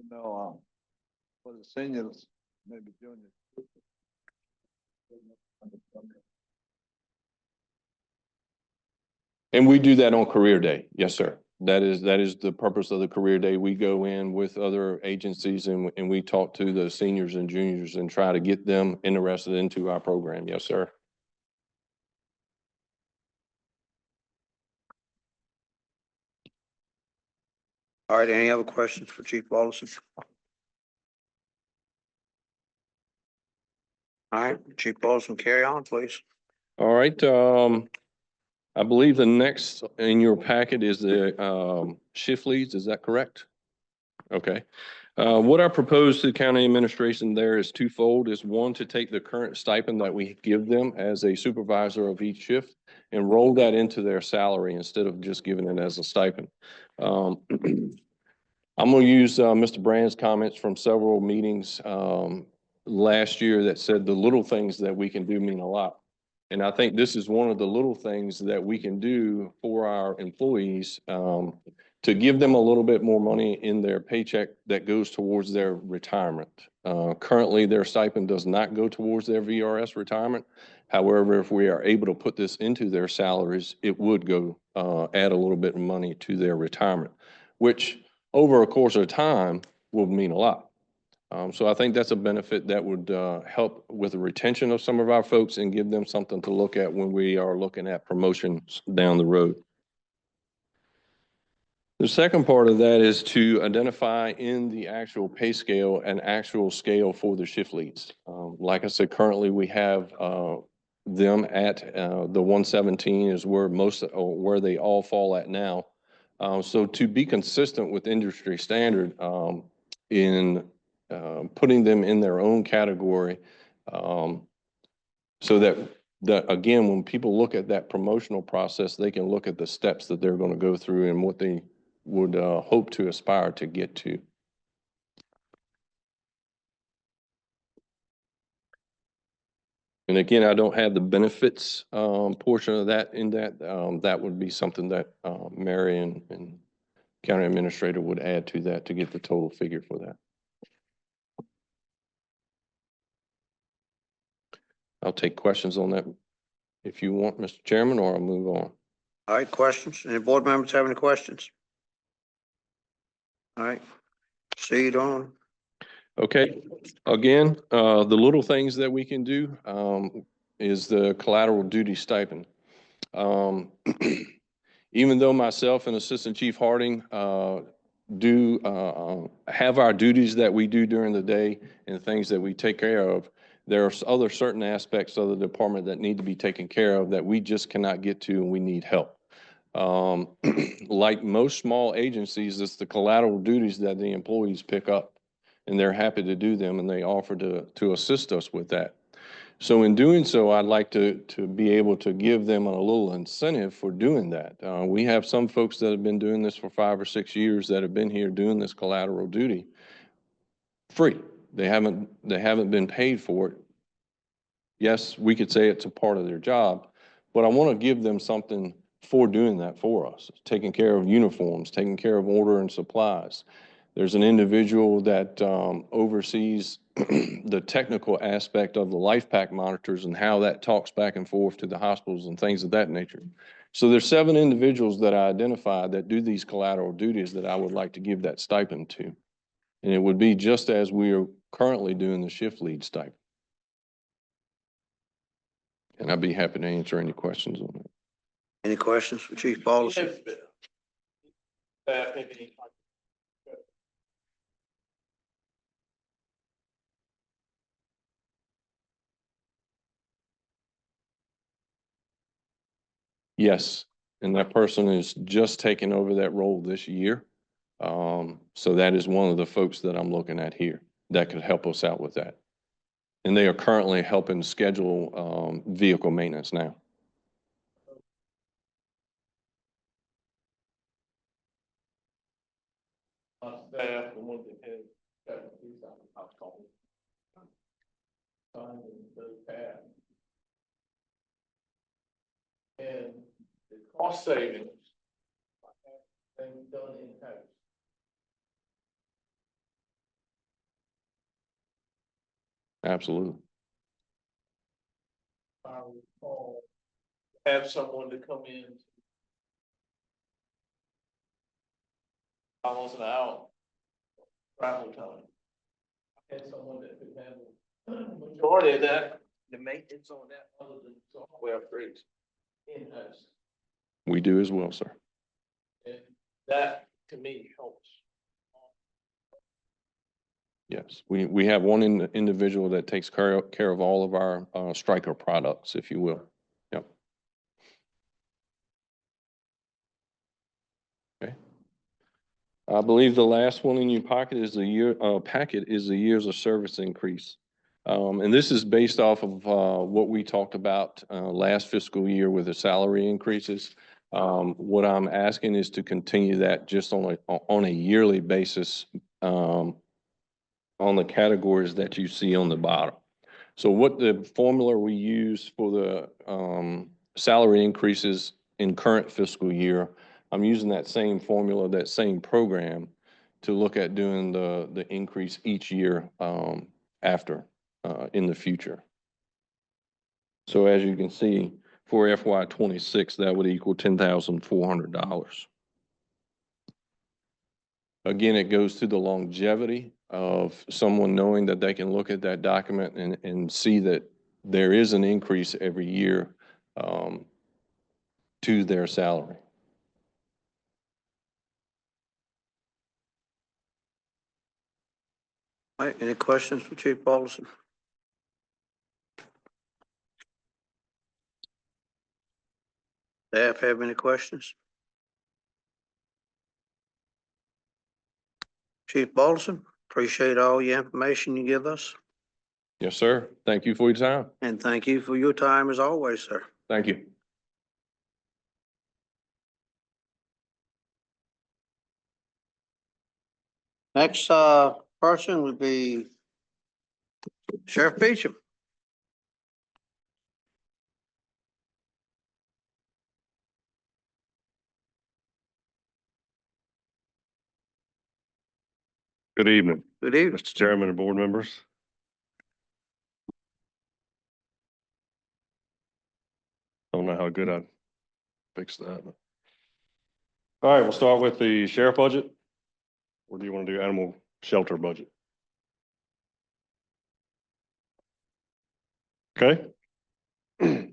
No, for the seniors, maybe juniors. And we do that on career day. Yes, sir. That is the purpose of the career day. We go in with other agencies and we talk to the seniors and juniors and try to get them interested into our program. Yes, sir. All right, any other questions for Chief Alderson? All right, Chief Alderson, carry on, please. All right. I believe the next in your packet is the shift leads. Is that correct? Okay. What I propose to the county administration there is twofold. Is one, to take the current stipend that we give them as a supervisor of each shift and roll that into their salary instead of just giving it as a stipend. I'm going to use Mr. Brand's comments from several meetings last year that said the little things that we can do mean a lot. And I think this is one of the little things that we can do for our employees to give them a little bit more money in their paycheck that goes towards their retirement. Currently, their stipend does not go towards their VRS retirement. However, if we are able to put this into their salaries, it would go add a little bit of money to their retirement, which over a course of time will mean a lot. So I think that's a benefit that would help with the retention of some of our folks and give them something to look at when we are looking at promotions down the road. The second part of that is to identify in the actual pay scale an actual scale for the shift leads. Like I said, currently we have them at the 117 is where where they all fall at now. So to be consistent with industry standard in putting them in their own category. So that, again, when people look at that promotional process, they can look at the steps that they're going to go through and what they would hope to aspire to get to. And again, I don't have the benefits portion of that in that. That would be something that Mary and County Administrator would add to that to get the total figure for that. I'll take questions on that if you want, Mr. Chairman, or I'll move on. All right, questions? Any board members have any questions? All right, proceed on. Okay, again, the little things that we can do is the collateral duty stipend. Even though myself and Assistant Chief Harding do have our duties that we do during the day and things that we take care of, there are other certain aspects of the department that need to be taken care of that we just cannot get to, and we need help. Like most small agencies, it's the collateral duties that the employees pick up, and they're happy to do them, and they offer to assist us with that. So in doing so, I'd like to be able to give them a little incentive for doing that. We have some folks that have been doing this for 5 or 6 years that have been here doing this collateral duty free. They haven't been paid for it. Yes, we could say it's a part of their job, but I want to give them something for doing that for us, taking care of uniforms, taking care of order and supplies. There's an individual that oversees the technical aspect of the life pack monitors and how that talks back and forth to the hospitals and things of that nature. So there's 7 individuals that I identified that do these collateral duties that I would like to give that stipend to. And it would be just as we are currently doing the shift lead stipend. And I'd be happy to answer any questions on that. Any questions for Chief Paulson? Yes, and that person is just taking over that role this year. So that is one of the folks that I'm looking at here that could help us out with that. And they are currently helping schedule vehicle maintenance now. Staff, the one that had and the cost savings done in-house. Absolutely. I recall have someone to come in almost an hour travel time. I had someone that could handle majority of that, the maintenance on that, other than software upgrades in-house. We do as well, sir. And that to me helps. Yes, we have one individual that takes care of all of our Stryker products, if you will. Yep. Okay. I believe the last one in your pocket is the years of service increase. And this is based off of what we talked about last fiscal year with the salary increases. What I'm asking is to continue that just on a yearly basis on the categories that you see on the bottom. So what the formula we use for the salary increases in current fiscal year, I'm using that same formula, that same program to look at doing the increase each year after in the future. So as you can see, for FY26, that would equal $10,400. Again, it goes to the longevity of someone knowing that they can look at that document and see that there is an increase every year to their salary. All right, any questions for Chief Paulson? Staff have any questions? Chief Paulson? Appreciate all your information you give us, Yes, sir. Thank you for your time. and thank you for your time as always, sir. Thank you. Next, person would be Sheriff Beecham. Good evening, Good evening. Mr. Chairman and board members. Don't know how good I fixed that. All right, we'll start with the sheriff budget. Or do you want to do animal shelter budget? Okay. All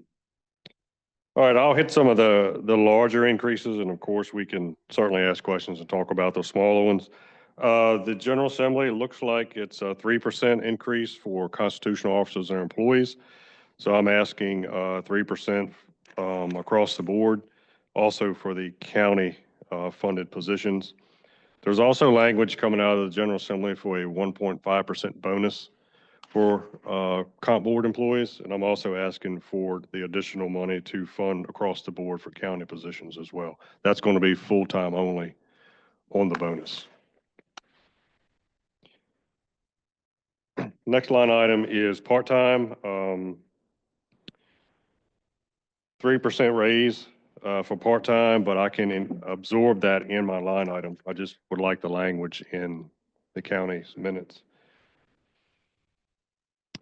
right, I'll hit some of the larger increases, and of course, we can certainly ask questions and talk about those smaller ones. The General Assembly, it looks like it's a 3% increase for constitutional officers and employees. So I'm asking 3% across the board, also for the county funded positions. There's also language coming out of the General Assembly for a 1.5% bonus for comp board employees, and I'm also asking for the additional money to fund across the board for county positions as well. That's going to be full-time only on the bonus. Next line item is part-time, 3% raise for part-time, but I can absorb that in my line item. I just would like the language in the county's minutes.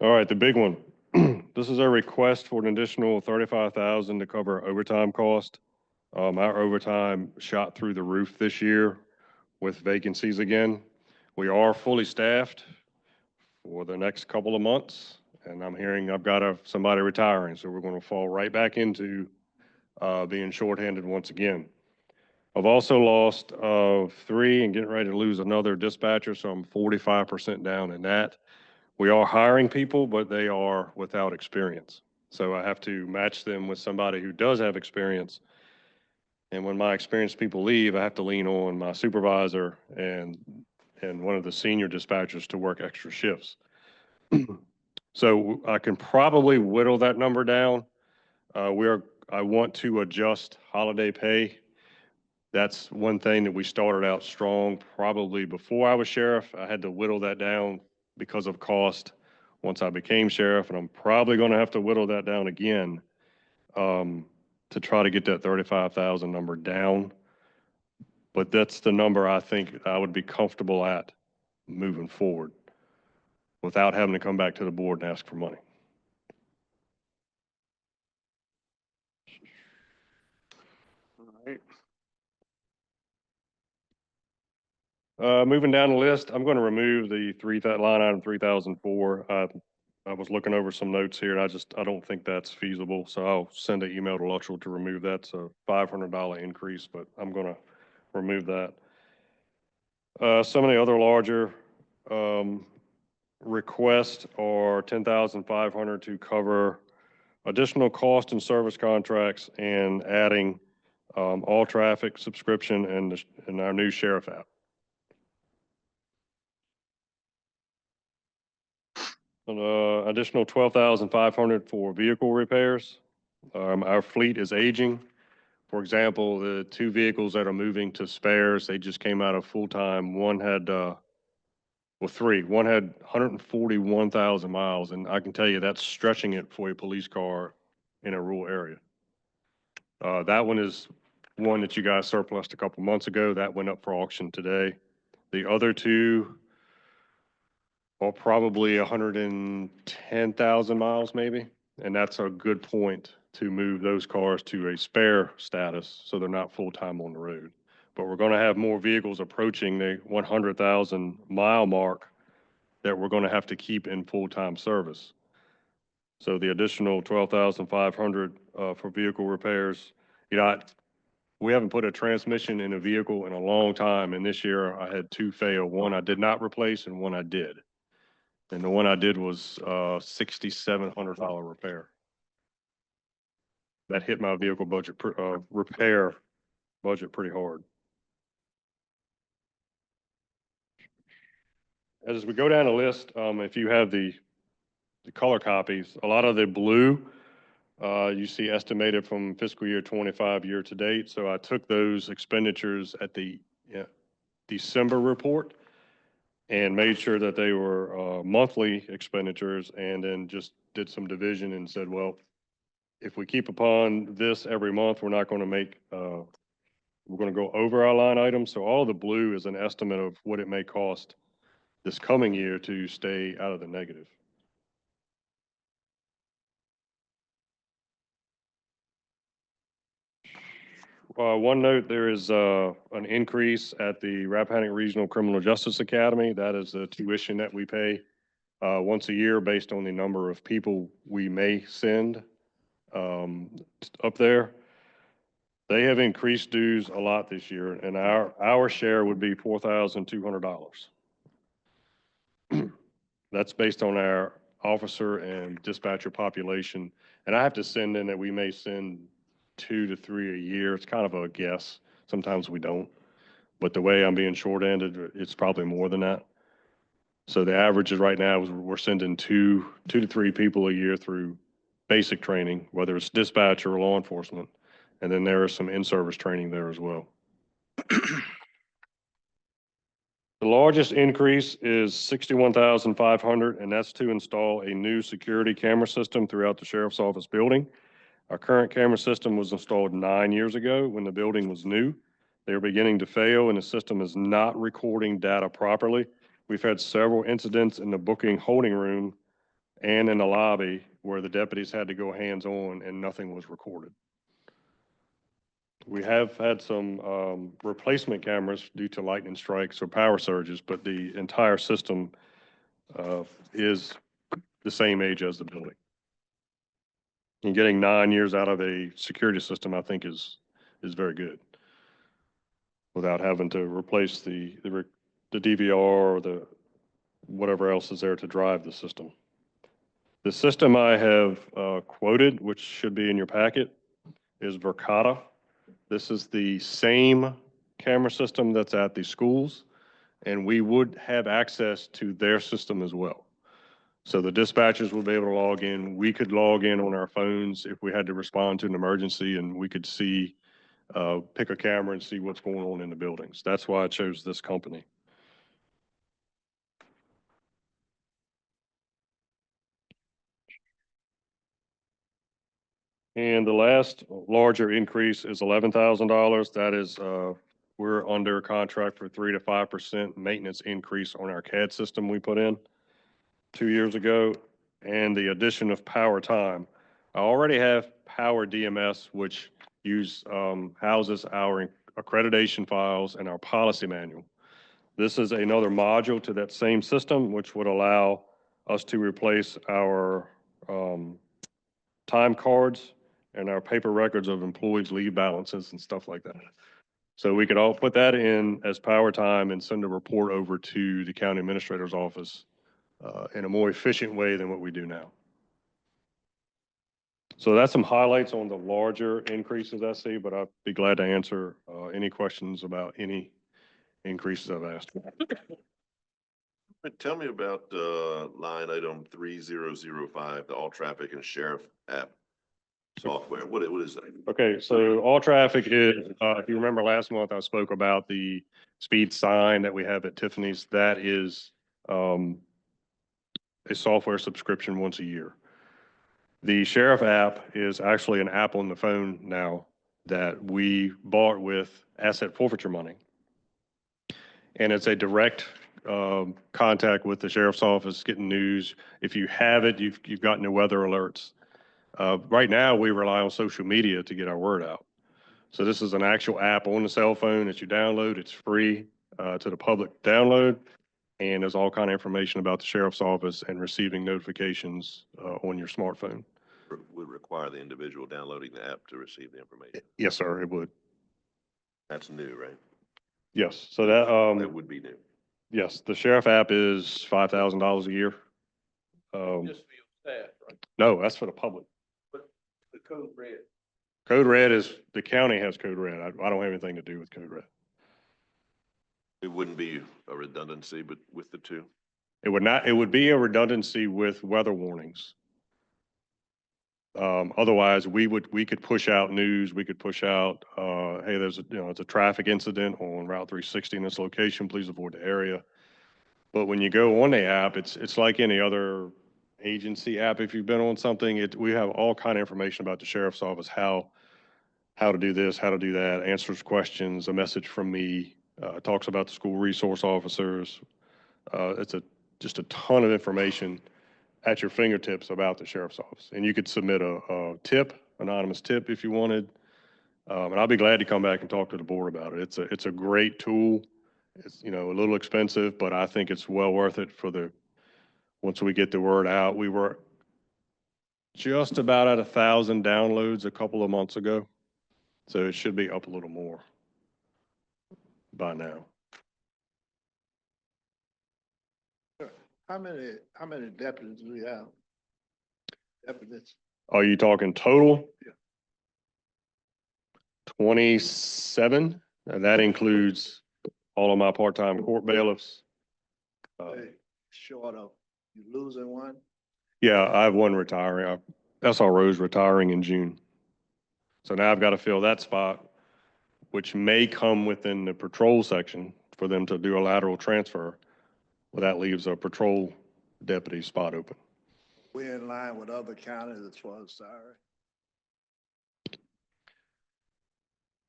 All right, the big one. This is a request for an additional $35,000 to cover overtime cost. Our overtime shot through the roof this year with vacancies again. We are fully staffed for the next couple of months, and I'm hearing I've got somebody retiring, so we're going to fall right back into being shorthanded once again. I've also lost 3 and getting ready to lose another dispatcher, so I'm 45% down in that. We are hiring people, but they are without experience. So I have to match them with somebody who does have experience. And when my experienced people leave, I have to lean on my supervisor and one of the senior dispatchers to work extra shifts. So I can probably whittle that number down. I want to adjust holiday pay. That's one thing that we started out strong probably before I was sheriff. I had to whittle that down because of cost once I became sheriff, and I'm probably going to have to whittle that down again to try to get that 35,000 number down. But that's the number I think I would be comfortable at moving forward without having to come back to the board and ask for money. All right. Moving down the list, I'm going to remove the line item 3004. I was looking over some notes here, and I don't think that's feasible. So I'll send an email to Luttrell to remove that. It's a $500 increase, but I'm going to remove that. Some of the other larger requests are $10,500 to cover additional cost and service contracts and adding all traffic subscription and our new sheriff app. Additional $12,500 for vehicle repairs. Our fleet is aging. For example, the 2 vehicles that are moving to spares, they just came out of full-time. One had, 3. One had 141,000 miles, and I can tell you that's stretching it for a police car in a rural area. That one is one that you guys surplused a couple months ago. That went up for auction today. The other 2 are probably 110,000 miles maybe. And that's a good point to move those cars to a spare status so they're not full-time on the road. But we're going to have more vehicles approaching the 100,000 mile mark that we're going to have to keep in full-time service. So the additional 12,500 for vehicle repairs. You know, we haven't put a transmission in a vehicle in a long time, and this year I had 2 fail. One I did not replace and one I did. And the one I did was $6,700 repair. That hit my vehicle budget, repair budget pretty hard. as we go down the list, if you have the color copies, a lot of the blue, you see estimated from fiscal year 25 year to date. So I took those expenditures at the December report and made sure that they were monthly expenditures, and then just did some division and said, well, if we keep upon this every month, we're not going to make, we're going to go over our line items. So all the blue is an estimate of what it may cost this coming year to stay out of the negative. One note, there is an increase at the Rappahannock Regional Criminal Justice Academy. That is the tuition that we pay once a year based on the number of people we may send up there. They have increased dues a lot this year, and our share would be $4,200. That's based on our officer and dispatcher population. And I have to send in that we may send 2 to 3 a year. It's kind of a guess. Sometimes we don't. But the way I'm being short-handed, it's probably more than that. So the average is right now is we're sending 2 to 3 people a year through basic training, whether it's dispatch or law enforcement. And then there is some in-service training there as well. The largest increase is $61,500, and that's to install a new security camera system throughout the sheriff's office building. Our current camera system was installed 9 years ago when the building was new. They are beginning to fail, and the system is not recording data properly. We've had several incidents in the booking holding room and in the lobby where the deputies had to go hands-on and nothing was recorded. We have had some replacement cameras due to lightning strikes or power surges, but the entire system is the same age as the building. And getting 9 years out of a security system, I think, is very good, without having to replace the DVR or the whatever else is there to drive the system. The system I have quoted, which should be in your packet, is Verkada. This is the same camera system that's at the schools, and we would have access to their system as well. So the dispatchers will be able to log in. We could log in on our phones if we had to respond to an emergency, and we could see, pick a camera and see what's going on in the buildings. That's why I chose this company. And the last larger increase is $11,000. That is, we're under contract for 3 to 5% maintenance increase on our CAD system we put in 2 years ago, and the addition of Power Time. I already have Power DMS, which houses our accreditation files and our policy manual. This is another module to that same system, which would allow us to replace our time cards and our paper records of employees' leave balances and stuff like that. So we could all put that in as Power Time and send a report over to the county administrator's office in a more efficient way than what we do now. So that's some highlights on the larger increases I see, but I'd be glad to answer any questions about any increases I've asked. Tell me about line item 3005, the all traffic and sheriff app software. What is that? Okay, so all traffic is, if you remember last month, I spoke about the speed sign that we have at Tiffany's. That is a software subscription once a year. The sheriff app is actually an app on the phone now that we bought with asset forfeiture money. And it's a direct contact with the sheriff's office, getting news. If you have it, you've gotten your weather alerts. Right now, we rely on social media to get our word out. So this is an actual app on the cell phone that you download. It's free to the public download. And there's all kind of information about the sheriff's office and receiving notifications on your smartphone. Would require the individual downloading the app to receive the information. Yes, sir, it would. That's new, right? Yes, so that would be new. yes, the sheriff app is $5,000 a year. Just for your staff, right? No, that's for the public. But the code red. Code Red is, the county has Code Red. I don't have anything to do with Code Red. It wouldn't be a redundancy, but with the two. It would not, it would be a redundancy with weather warnings. Otherwise, we could push out news, we could push out, hey, there's it's a traffic incident on Route 360 in this location, please avoid the area. But when you go on the app, it's like any other agency app. If you've been on something, we have all kind of information about the sheriff's office, how to do this, how to do that, answers questions, a message from me, talks about the school resource officers. It's just a ton of information at your fingertips about the sheriff's office. And you could submit a tip, anonymous tip if you wanted. And I'll be glad to come back and talk to the board about it. It's a great tool. It's, a little expensive, but I think it's well worth it once we get the word out. We were just about at 1,000 downloads a couple of months ago. So it should be up a little more by now. How many deputies do we have? Deputies? Are you talking total? Yeah. 27, and that includes all of my part-time court bailiffs. Hey, short of, you losing one? Yeah, I have one retiring. SRO's retiring in June. So now I've got to fill that spot, which may come within the patrol section for them to do a lateral transfer. Well, that leaves a patrol deputy spot open. We're in line with other counties as far as salary.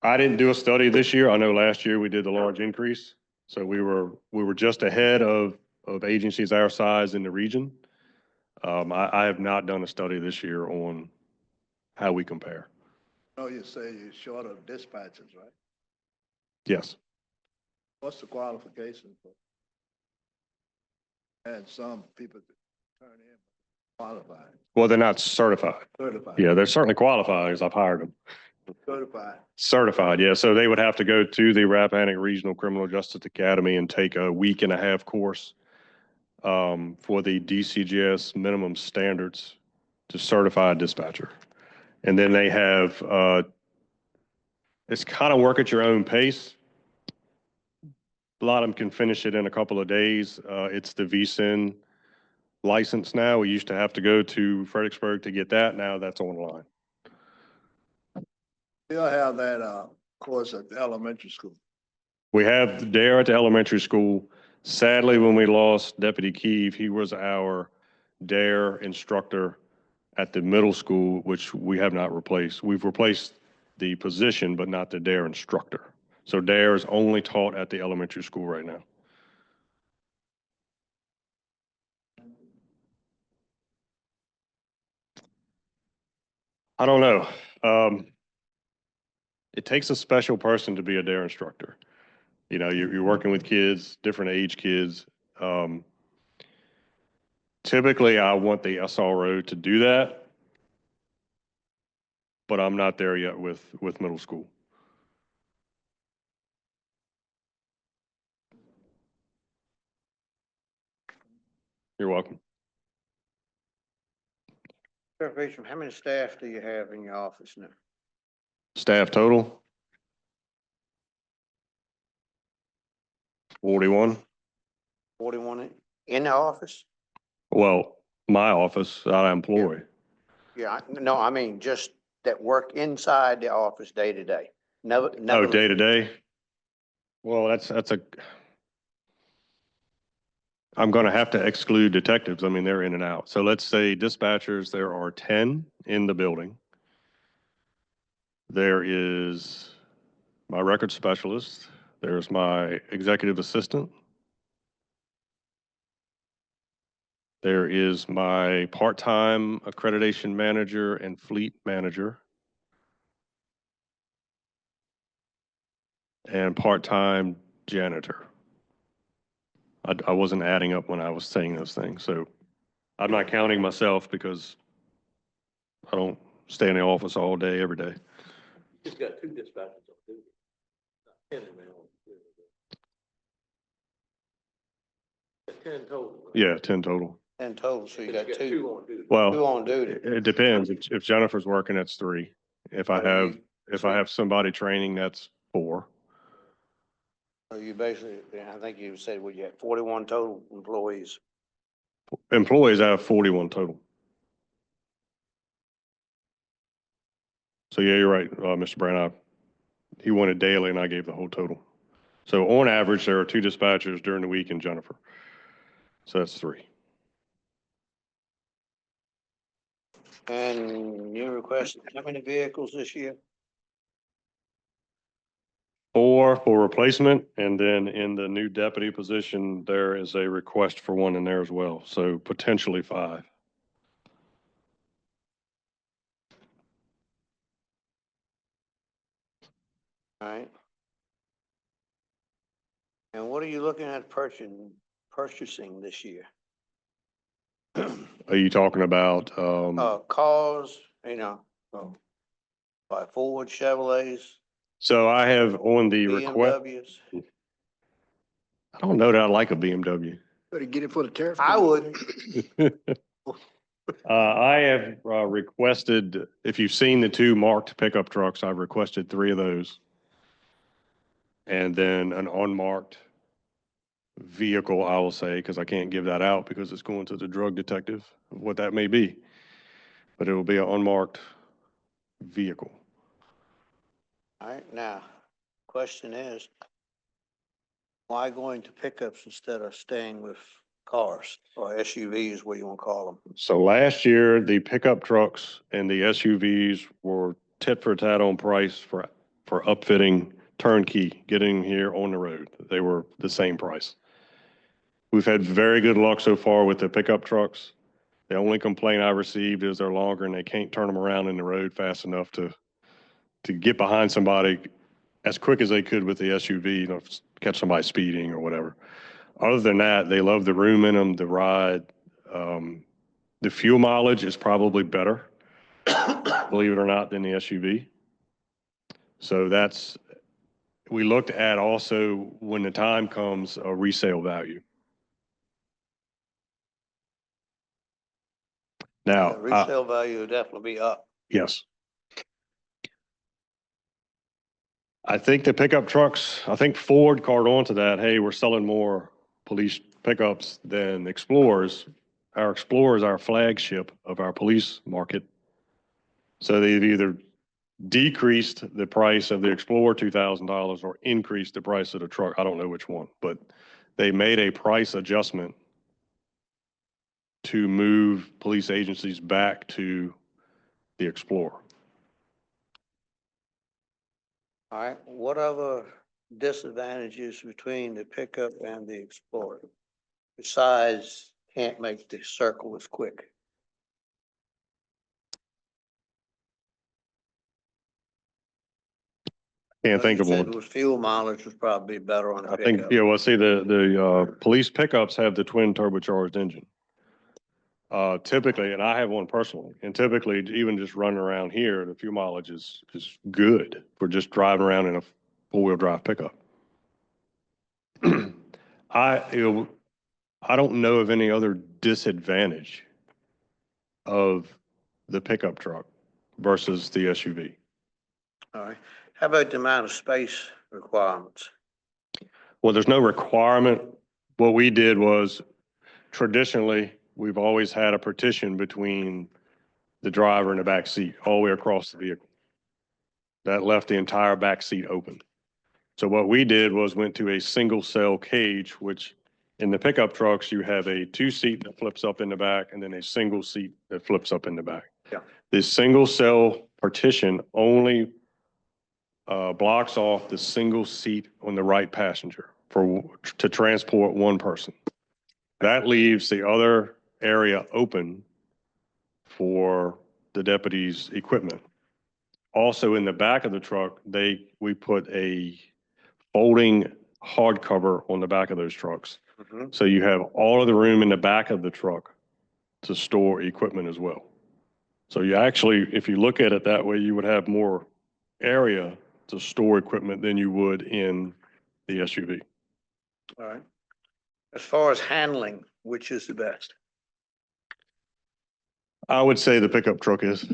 I didn't do a study this year. I know last year we did a large increase. So we were just ahead of agencies our size in the region. I have not done a study this year on how we compare. No, you say you're short of dispatchers, right? Yes. What's the qualification for? And some people turn in qualified. Well, they're not certified. Certified. Yeah, they're certainly qualified because I've hired them. Certified. Certified, yeah. So they would have to go to the Rappahannock Regional Criminal Justice Academy and take a 1.5-week course for the DCGS minimum standards to certify a dispatcher. And then they have, it's kind of work at your own pace. A lot of them can finish it in a couple of days. It's the VSIN license now. We used to have to go to Fredericksburg to get that. Now that's online. They'll have that course at the elementary school. We have DARE at the elementary school. Sadly, when we lost Deputy Keeve, he was our DARE instructor at the middle school, which we have not replaced. We've replaced the position, but not the DARE instructor. So DARE is only taught at the elementary school right now. I don't know. It takes a special person to be a DARE instructor. You're working with kids, different age kids. Typically, I want the SRO to do that, but I'm not there yet with middle school. You're welcome. Sheriff, how many staff do you have in your office now? Staff total? 41. 41 in the office? Well, my office, I employ. Yeah, no, I mean just that work inside the office day to day. No, Oh, day to day? Well, I'm going to have to exclude detectives. I mean, they're in and out. So let's say dispatchers, there are 10 in the building. There is my record specialist. There's my executive assistant. There is my part-time accreditation manager and fleet manager. And part-time janitor. I wasn't adding up when I was saying those things. So I'm not counting myself because I don't stay in the office all day, every day. He's got 2 dispatchers on duty. Not 10 in there. 10 total. Right? Yeah, 10 total. 10 total, so you got 2 on duty. Well, on duty. it depends. If Jennifer's working, that's 3. If I have somebody training, that's 4. So you basically, I think you said, well, you had 41 total employees. Employees, I have 41 total. So yeah, you're right, Mr. Brown. He wanted daily and I gave the whole total. So on average, there are 2 dispatchers during the week in Jennifer. So that's 3. And you requested how many vehicles this year? 4 for replacement, and then in the new deputy position, there is a request for 1 in there as well. So potentially 5. All right. And what are you looking at purchasing this year? Are you talking about, Cars, by Ford, Chevrolets, so I have on the request, BMWs? I don't know that I like a BMW. Better get it for the tariff. I wouldn't. I have requested, if you've seen the 2 marked pickup trucks, I've requested 3 of those. And then an unmarked vehicle, I will say, because I can't give that out because it's going to the drug detective, of what that may be. But it will be an unmarked vehicle. All right, now, question is, why going to pickups instead of staying with cars or SUVs, what you want to call them? So last year, the pickup trucks and the SUVs were tit for tat on price for upfitting turnkey, getting here on the road. They were the same price. We've had very good luck so far with the pickup trucks. The only complaint I received is they're longer and they can't turn them around in the road fast enough to get behind somebody as quick as they could with the SUV, catch somebody speeding or whatever. Other than that, they love the room in them, the ride. The fuel mileage is probably better, believe it or not, than the SUV. So we looked at also, when the time comes, a resale value. Now, The resale value will definitely be up. yes. I think the pickup trucks, I think Ford caught on to that. Hey, we're selling more police pickups than Explorers. Our Explorer is our flagship of our police market. So they've either decreased the price of the Explorer $2,000 or increased the price of the truck. I don't know which one, but they made a price adjustment to move police agencies back to the Explorer. All right, what other disadvantages between the pickup and the Explorer? Besides, can't make the circle as quick. Can't think You of said one. with fuel mileage was probably better on the I pickup. think, yeah, well, see, the police pickups have the twin turbocharged engine. Typically, and I have one personally, and typically even just running around here, the fuel mileage is good for just driving around in a 4-wheel drive pickup. I don't know of any other disadvantage of the pickup truck versus the SUV. All right, how about the amount of space requirements? Well, there's no requirement. What we did was, traditionally, we've always had a partition between the driver and the back seat all the way across the vehicle. That left the entire back seat open. So what we did was went to a single cell cage, which in the pickup trucks, you have a 2-seat that flips up in the back and then a single seat that flips up in the back. Yeah. This single cell partition only blocks off the single seat on the right passenger to transport 1 person. That leaves the other area open for the deputy's equipment. Also in the back of the truck, we put a folding hardcover on the back of those trucks. Mhm. So you have all of the room in the back of the truck to store equipment as well. So you actually, if you look at it that way, you would have more area to store equipment than you would in the SUV. All right. As far as handling, which is the best? I would say the pickup truck is.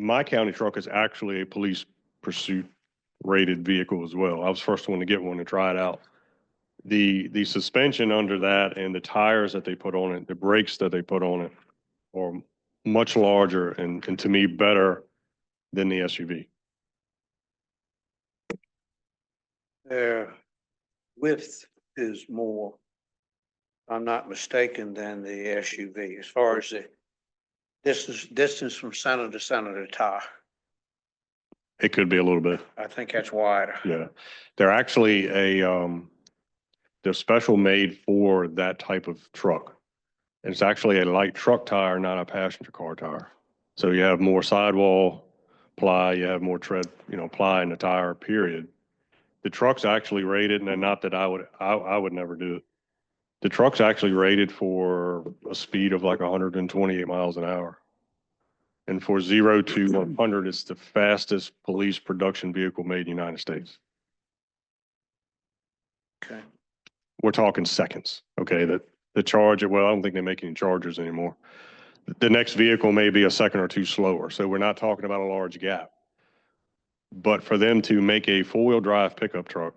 My county truck is actually a police pursuit rated vehicle as well. I was the first one to get one to try it out. The suspension under that and the tires that they put on it, the brakes that they put on it are much larger and to me better than the SUV. Their width is more, if I'm not mistaken, than the SUV as far as the distance from center to center of the tire. It could be a little bit. I think that's wider. Yeah. They're actually they're special made for that type of truck. And it's actually a light truck tire, not a passenger car tire. So you have more sidewall ply, you have more tread, ply in the tire, period. The truck's actually rated, and not that I would never do it. The truck's actually rated for a speed of like 128 miles an hour. And for 0 to 100, it's the fastest police production vehicle made in the United States. Okay. We're talking seconds, okay? The Charger, well, I don't think they make any Chargers anymore. The next vehicle may be a second or two slower, so we're not talking about a large gap. But for them to make a four-wheel drive pickup truck,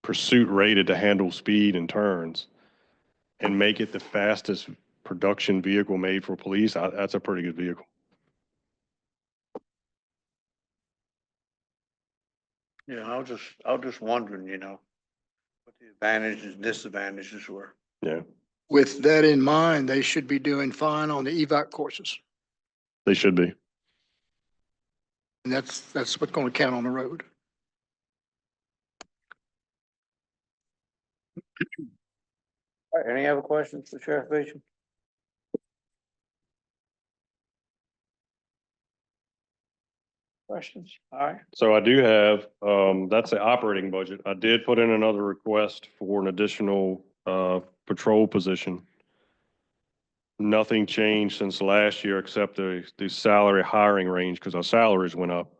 pursuit rated to handle speed and turns, and make it the fastest production vehicle made for police, that's a pretty good vehicle. Yeah, I was just wondering, what the advantages and disadvantages were. Yeah, With that in mind, they should be doing fine on the evac courses. they should be. And that's what's going to count on the road. All right, any other questions for Sheriff Beecham? Questions? All right. So I do have, that's the operating budget. I did put in another request for an additional patrol position. Nothing changed since last year except the salary hiring range because our salaries went up.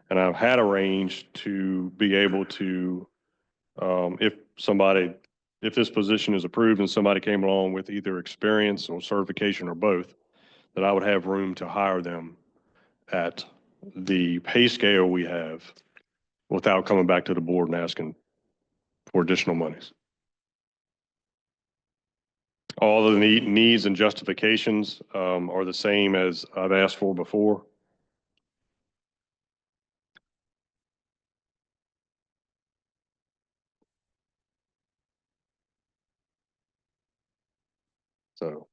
And I've had a range to be able to, if this position is approved and somebody came along with either experience or certification or both, that I would have room to hire them at the pay scale we have without coming back to the board and asking for additional monies. All of the needs and justifications are the same as I've asked for before. So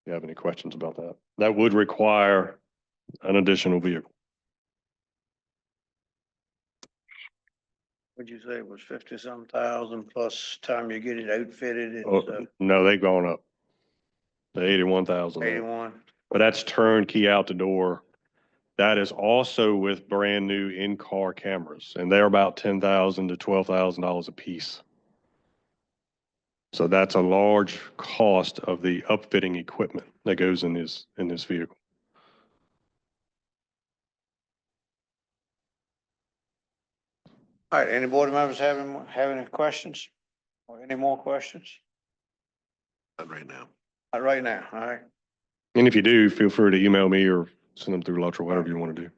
if you have any questions about that, that would require an additional vehicle. What'd you say it was 50-some thousand plus time you get it outfitted? It's No, they've gone up. The 81,000. 81. But that's turnkey out the door. That is also with brand new in-car cameras, and they're about $10,000 to $12,000 a piece. So that's a large cost of the upfitting equipment that goes in this vehicle. All right, any board members have any questions or any more questions? Not right now. Not right now, all right. And if you do, feel free to email me or send them through Lutz or whatever you want to do.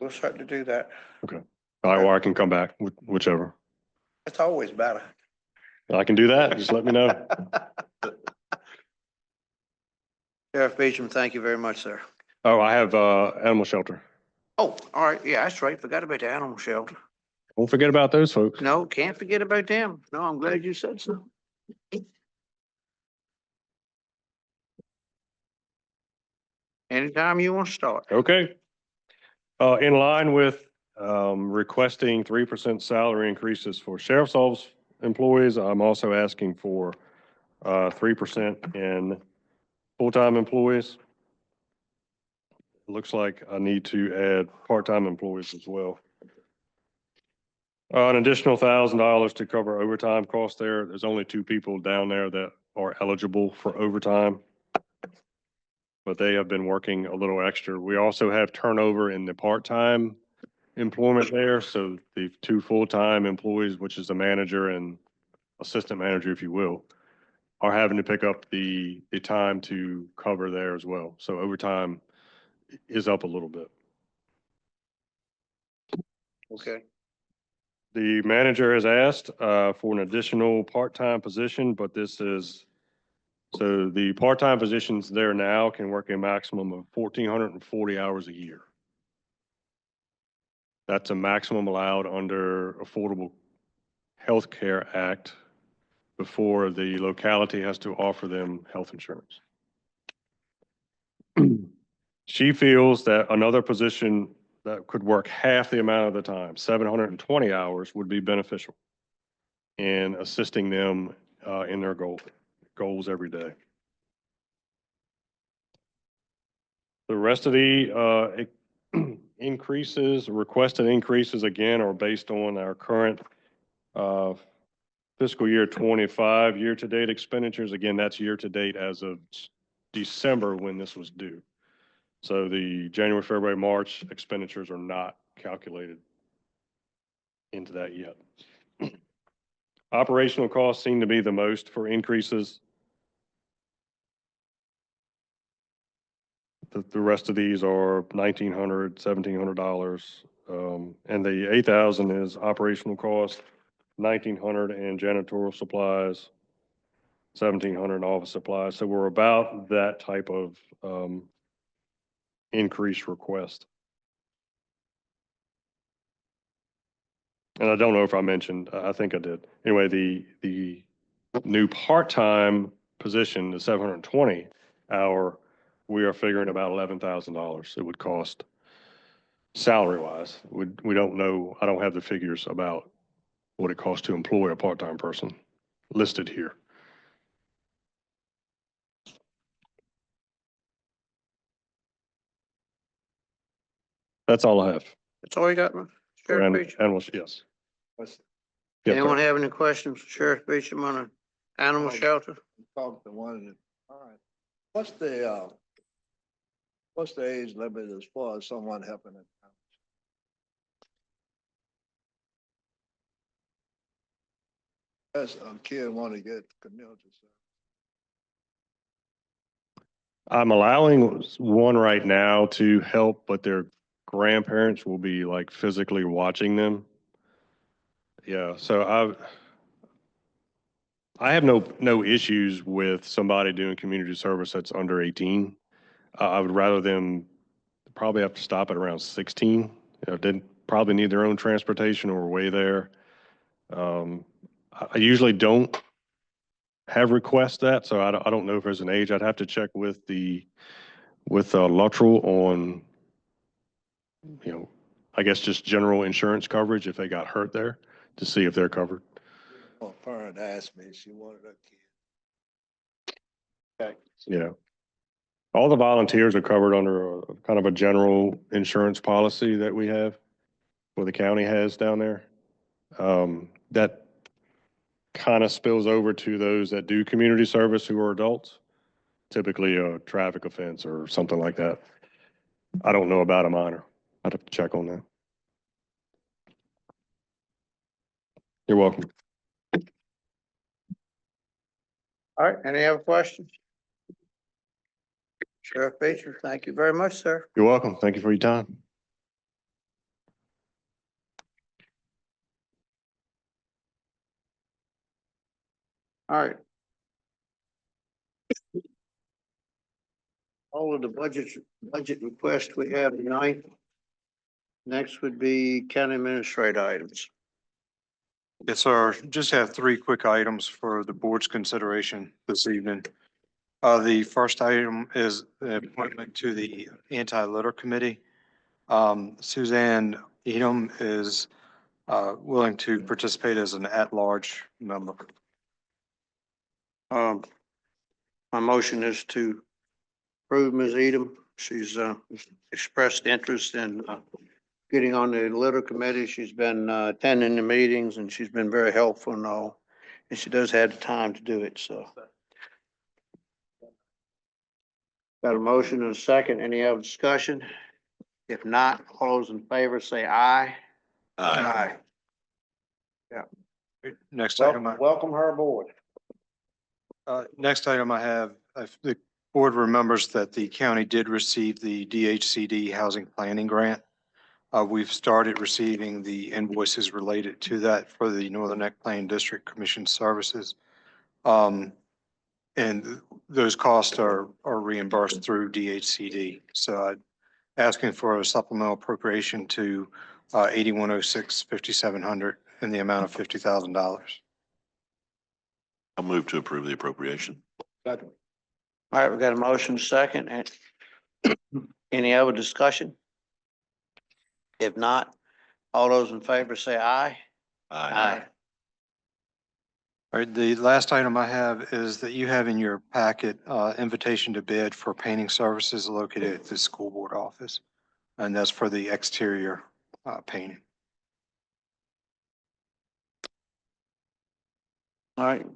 We'll start to do that. Okay. Or I can come back, whichever. It's always better. I can do that. Just let me know. Sheriff Beecham, thank you very much, sir. Oh, I have animal shelter. Oh, all right, yeah, that's right. Forgot about the animal shelter. Don't forget about those folks. No, can't forget about them. No, I'm glad you said so. Anytime you want to start. Okay. In line with requesting 3% salary increases for sheriff's office employees, I'm also asking for 3% in full-time employees. It looks like I need to add part-time employees as well. An additional $1,000 to cover overtime costs there. There's only 2 people down there that are eligible for overtime, but they have been working a little extra. We also have turnover in the part-time employment there. So the 2 full-time employees, which is the manager and assistant manager, if you will, are having to pick up the time to cover there as well. So overtime is up a little bit. Okay. The manager has asked for an additional part-time position, but this is, so the part-time positions there now can work a maximum of 1,440 hours a year. That's a maximum allowed under Affordable Health Care Act before the locality has to offer them health insurance. She feels that another position that could work half the amount of the time, 720 hours, would be beneficial in assisting them in their goals every day. The rest of the increases, requested increases, again, are based on our current fiscal year 25 year-to-date expenditures. Again, that's year-to-date as of December when this was due. So the January, February, March expenditures are not calculated into that yet. Operational costs seem to be the most for increases. The rest of these are $1,900, $1,700. And the 8,000 is operational cost, 1,900 in janitorial supplies, 1,700 in office supplies. So we're about that type of increase request. And I don't know if I mentioned, I think I did. Anyway, the new part-time position, the 720 hour, we are figuring about $11,000 it would cost salary-wise. We don't know, I don't have the figures about what it costs to employ a part-time person listed here. That's all I have. That's all you got, man? Sheriff Beecham? Animals, yes. What's, Yes, Anyone sir. have any questions, for Sheriff Beecham, on an animal shelter? talk to one of the, all right. What's the age limit as far as someone helping it? That's a kid want to get community service. I'm allowing one right now to help, but their grandparents will be like physically watching them. Yeah, so I have no issues with somebody doing community service that's under 18. I would rather them probably have to stop at around 16. You know, didn't probably need their own transportation or way there. I usually don't have requests that, so I don't know if there's an age. I'd have to check with Luttrell on, you know, I guess just general insurance coverage if they got hurt there to see if they're covered. A parent asked me, she wanted a kid. Okay. Yeah. All the volunteers are covered under a kind of a general insurance policy that we have, or the county has down there. That kind of spills over to those that do community service who are adults, typically a traffic offense or something like that. I don't know about a minor. I'd have to check on that. You're welcome. All right, any other questions? Sheriff Beecham, thank you very much, sir. You're welcome. Thank you for your time. All right. All of the budget requests we have tonight. Next would be county administrative items. Yes, sir. Just have three quick items for the board's consideration this evening. The first item is the appointment to the Anti-Litter Committee. Suzanne Edom is willing to participate as an at-large member. My motion is to approve Ms. Edom. She's expressed interest in getting on the litter committee. She's been attending the meetings and she's been very helpful and all. And she does have the time to do it, so. Got a motion and a second. Any other discussion? If not, all those in favor say aye. Aye. Next item. Welcome her aboard. Next item I have, the board remembers that the county did receive the DHCD Housing Planning Grant We've started receiving the invoices related to that for the Northern Neck Plain District Commission services. And those costs are reimbursed through DHCD. So I'm asking for a supplemental appropriation to 8106-5700 in the amount of $50,000. I'll move to approve the appropriation. Second. All right, we got a motion second. And any other discussion? If not, all those in favor say aye. Aye. All right, the last item I have is that you have in your packet, invitation to bid for painting services located at the school board office. And that's for the exterior, painting. All right.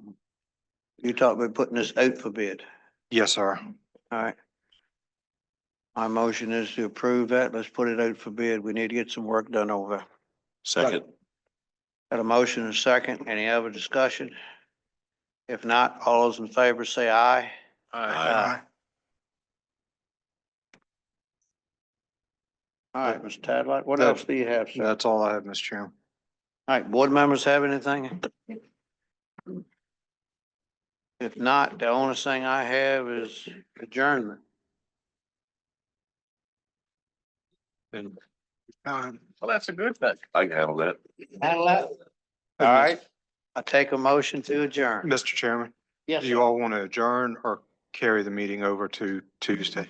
You talked about putting this out for bid. Yes, sir. All right. My motion is to approve that. Let's put it out for bid. We need to get some work done over there. Second. Got a motion and a second. Any other discussion? If not, all those in favor say aye. Aye. All right, Mr. Tadlock, what else do you have, sir? That's all I have, Mr. Chairman. All right, board members have anything? If not, the only thing I have is adjournment. And Well, that's a good thing. I can handle that. All right, I take a motion to adjourn. Mr. Chairman, Yes, do you sir. all want to adjourn or carry the meeting over to Tuesday?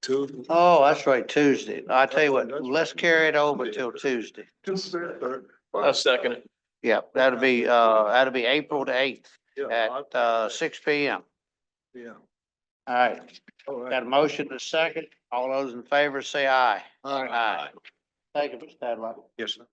Tuesday. Oh, that's right, Tuesday. I tell you what, let's carry it over till Tuesday. I'll second it. Yep, that'll be April the 8th at 6 p.m. Yeah. All right, All right. got a motion and a second. All those in favor say aye. All right. Thank you, Mr. Tadlock. Yes, sir.